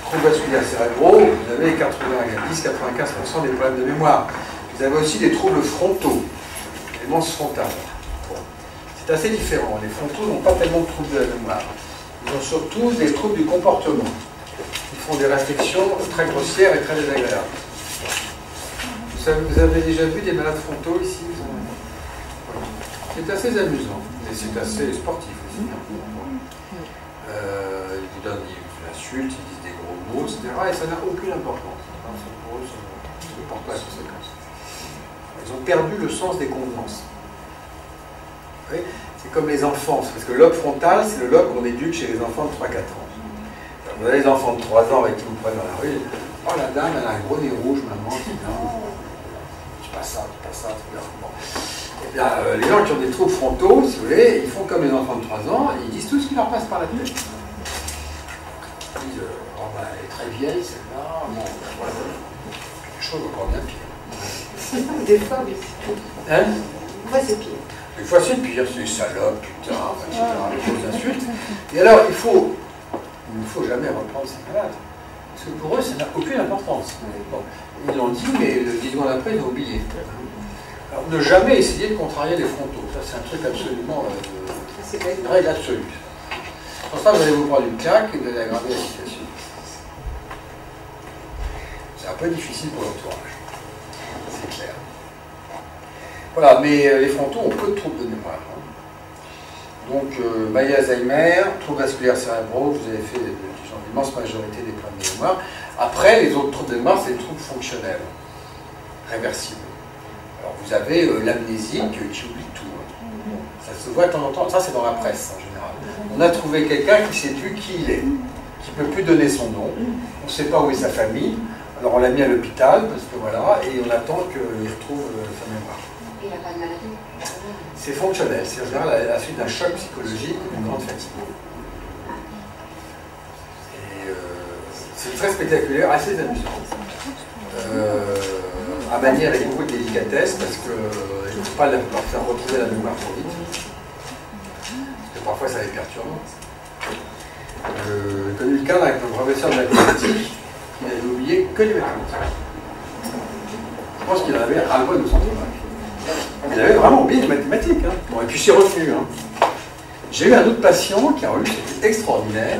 troubles vasculaires cérébraux, vous avez 90-95% des problèmes de mémoire. Vous avez aussi des troubles frontaux, démence frontale. C'est assez différent. Les frontaux n'ont pas tellement de troubles de la mémoire. Ils ont surtout des troubles du comportement. Ils font des réflexions très grossières et très désagréables. Vous avez déjà vu des malades frontaux ici? C'est assez amusant. Et c'est assez sportif aussi. Ils donnent des insultes, ils disent des gros mots, etc. Et ça n'a aucune importance. Pour eux, ça ne porte pas de conséquences. Ils ont perdu le sens des convenances. C'est comme les enfants, parce que le lobe frontal, c'est le lobe qu'on éduque chez les enfants de 3-4 ans. Vous avez les enfants de 3 ans avec qui vous prenez dans la rue, oh la dame, elle a un gros nez rouge, maman, c'est bien. Tu passes ça, c'est bien. Bon. Et bien, les gens qui ont des troubles frontaux, si vous voulez, ils font comme les enfants de 3 ans, ils disent tout ce qui leur passe par la tête. Ils disent, oh ben, elle est très vieille, celle-là, bon, voilà. Quelque chose encore bien pire. Des fois, oui. Hein? Des fois, c'est pire. Des fois, c'est pire, c'est salope, putain, etc. Les choses insultes. Et alors, il ne faut jamais reprendre ces malades. Parce que pour eux, ça n'a aucune importance. Bon, ils l'ont dit, mais 10 secondes après, ils ont oublié. Alors, ne jamais essayer de contrarier les frontaux. Ça, c'est un truc absolument... une règle absolue. Pour ça, vous allez vous prendre une claque et vous allez aggraver la situation. C'est un peu difficile pour l'entourage. C'est clair. Voilà, mais les frontaux ont peu de troubles de mémoire. Donc, maladie Alzheimer, troubles vasculaires cérébraux, vous avez fait l'immense majorité des problèmes de mémoire. Après, les autres troubles de mémoire, c'est les troubles fonctionnels, réversibles. Alors, vous avez l'amnésique qui oublie tout. Ça se voit de temps en temps, ça c'est dans la presse en général. On a trouvé quelqu'un qui ne sait plus qui il est, qui ne peut plus donner son nom, on ne sait pas où est sa famille, alors on l'a mis à l'hôpital, parce que voilà, et on attend qu'il retrouve sa mémoire. Il n'a pas de maladie. C'est fonctionnel, c'est en général à la suite d'un choc psychologique ou d'une grande fatigue. Et c'est très spectaculaire, assez amusant. À manière avec beaucoup de délicatesse, parce qu'il ne faut pas leur faire retrouver la mémoire trop vite. Parce que parfois ça les perturbe. J'ai connu le cas avec mon professeur de mathématiques qui n'avait oublié que les mathématiques. Je pense qu'il en avait ras-le-bol de son travail. Il avait vraiment oublié les mathématiques. Hein. Bon, et puis c'est revenu. Hein. J'ai eu un autre patient qui a eu, c'était extraordinaire.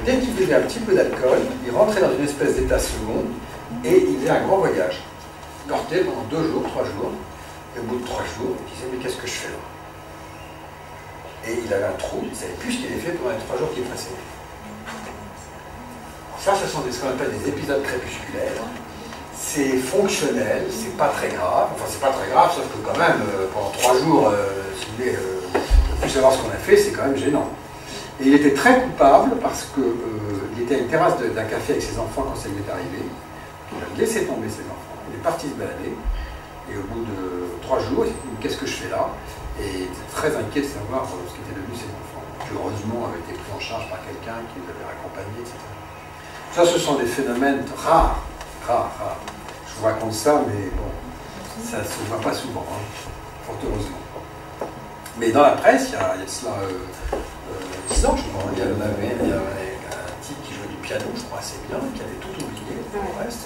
Dès qu'il buvait un petit peu d'alcool, il rentrait dans une espèce d'état second et il faisait un grand voyage. Il partait pendant 2 jours, 3 jours. Et au bout de 3 jours, il disait, mais qu'est-ce que je fais là? Et il avait un trou, il ne savait plus ce qu'il avait fait pendant les 3 jours qui passaient. Ça, ce sont ce qu'on appelle des épisodes crépusculaires. C'est fonctionnel, c'est pas très grave. Enfin, c'est pas très grave, sauf que quand même, pendant 3 jours, si vous voulez, ne plus savoir ce qu'on a fait, c'est quand même gênant. Et il était très coupable parce qu'il était à une terrasse d'un café avec ses enfants quand ça lui est arrivé. Il a laissé tomber ses enfants. Il est parti se balader. Et au bout de 3 jours, il s'est dit, qu'est-ce que je fais là? Et il était très inquiet de savoir ce qu'étaient devenus ses enfants. Qui heureusement avaient été pris en charge par quelqu'un qui les avait accompagnés, etc. Ça, ce sont des phénomènes rares. Je vous raconte ça, mais bon, ça ne se voit pas souvent, hein, fort heureusement. Mais dans la presse, il y a cela 10 ans, je crois, il y a un type qui jouait du piano, je crois assez bien, qui avait tout oublié, le reste,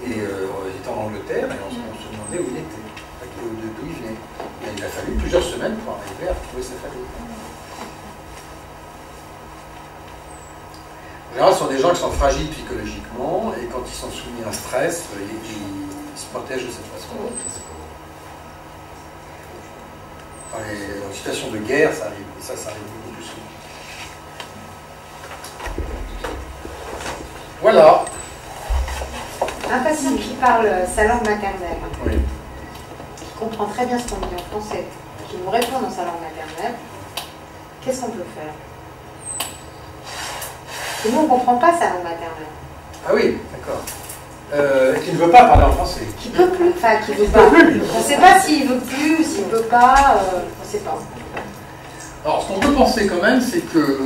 et il était en Angleterre, et on se demandait où il était, d'où il venait. Et il a fallu plusieurs semaines pour arriver à retrouver sa famille. En général, ce sont des gens qui sont fragiles psychologiquement, et quand ils sont soumis à un stress, ils se protègent de cette façon-là. Enfin, en situation de guerre, ça arrive, et ça arrive beaucoup plus souvent. Voilà. Un patient qui parle sa langue maternelle, Oui. qui comprend très bien ce qu'on dit en français, qui nous répond dans sa langue maternelle, qu'est-ce qu'on peut faire? Et nous, on ne comprend pas sa langue maternelle. Ah oui, d'accord. Qui ne veut pas parler en français. Qui peut plus, enfin qui veut pas. On ne sait pas s'il veut plus ou s'il veut pas, on ne sait pas. Alors, ce qu'on peut penser quand même, c'est que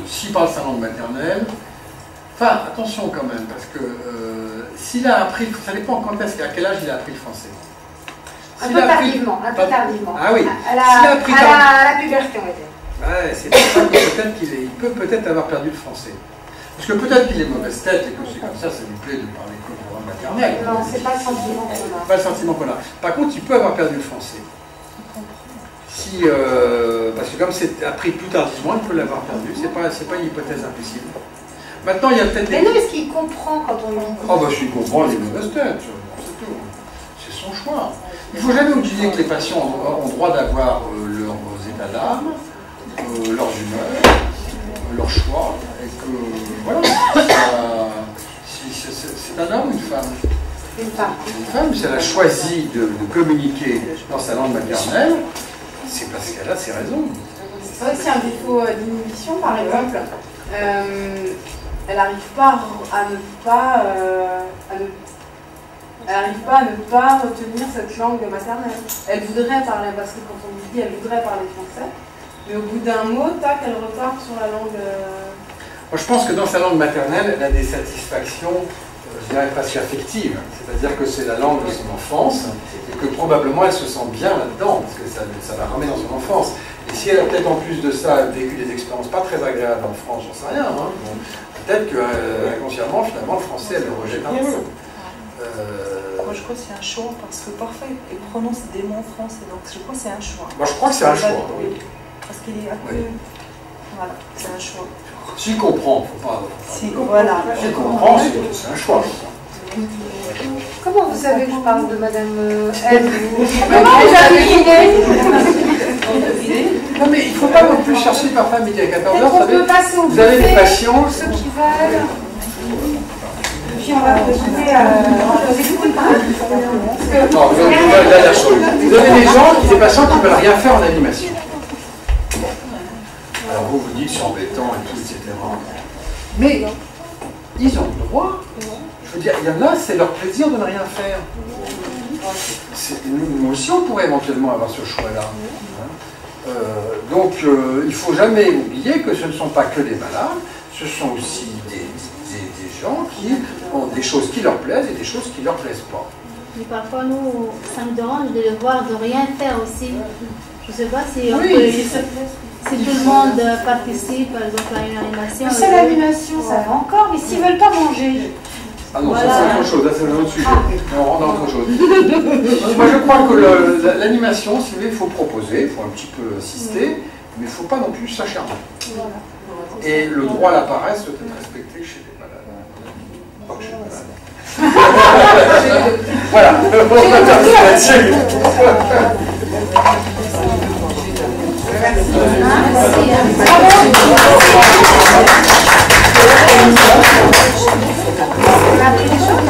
s'il parle sa langue maternelle, enfin, attention quand même, parce que s'il a appris, ça dépend quand est-ce, à quel âge il a appris le français. Un peu tardivement, un peu tardivement. Ah oui. À la puberté, on va dire. Ouais, c'est pour ça que peut-être qu'il peut peut-être avoir perdu le français. Parce que peut-être qu'il est mauvaise tête et que c'est comme ça lui plaît de parler que la langue maternelle. Non, c'est pas le sentiment qu'on a. Pas le sentiment qu'on a. Par contre, il peut avoir perdu le français. Si, parce que comme c'est appris plus tardivement, il peut l'avoir perdu. C'est pas une hypothèse impossible. Maintenant, il y a peut-être Mais non, est-ce qu'il comprend quand on lui dit? Oh, bah, s'il comprend, il est mauvaise tête. C'est tout. C'est son choix. Il ne faut jamais oublier que les patients ont droit d'avoir leurs états d'âme, leurs humeurs, leur choix, et que voilà, c'est un homme ou une femme? Une femme. Une femme, si elle a choisi de communiquer dans sa langue maternelle, c'est parce qu'elle a ses raisons. C'est aussi un défaut d'inhibition, par exemple. Elle n'arrive pas à ne pas retenir cette langue maternelle. Elle voudrait parler, parce que quand on lui dit elle voudrait parler français, mais au bout d'un mot, tac, elle repart sur la langue. Moi, je pense que dans sa langue maternelle, elle a des satisfactions, je dirais presque affectives. C'est-à-dire que c'est la langue de son enfance et que probablement elle se sent bien là-dedans, parce que ça la remet dans son enfance. Et si elle a peut-être en plus de ça vécu des expériences pas très agréables en France, j'en sais rien, hein, bon, peut-être qu'inconsciemment, finalement, le français, elle le rejette un peu. Moi, je crois que c'est un choix, parce que parfois, il prononce des mots en français, donc je crois que c'est un choix. Moi, je crois que c'est un choix. Oui. Parce qu'il est un peu... Oui. Voilà, c'est un choix. S'il comprend, il ne faut pas... Si, voilà. S'il comprend, c'est un choix. Comment vous savez que je parle de Madame L? Comment vous avez l'idée? Non, mais il ne faut pas non plus chercher parfois à midi à 14h, Peut-être qu'on peut passer au vous avez des patients... pour ceux qui veulent. Puis on va écouter... Non, vous avez des gens, des patients qui ne veulent rien faire en animation. Alors vous vous dites c'est embêtant et tout, etc. Mais ils ont le droit. Je veux dire, il y en a, c'est leur plaisir de ne rien faire. Nous aussi, on pourrait éventuellement avoir ce choix-là. Donc, il ne faut jamais oublier que ce ne sont pas que des malades, ce sont aussi des gens qui ont des choses qui leur plaisent et des choses qui ne leur plaisent pas. Mais parfois, nous, ça me dérange de les voir de rien faire aussi. Je ne sais pas si on Oui, peut... Si tout le monde participe, par exemple, à une animation... C'est l'animation, ça va encore, mais s'ils ne veulent pas manger... Ah non, Voilà. ça c'est autre chose, là c'est un autre sujet. On rentre dans autre chose. Moi je crois que l'animation, si vous voulez, il faut proposer, il faut un petit peu insister, mais il ne faut pas non plus s'acharner. Et le droit à la paresse doit être respecté chez les malades. Pas que chez les malades. Voilà, on va terminer là-dessus. On a pris des choses,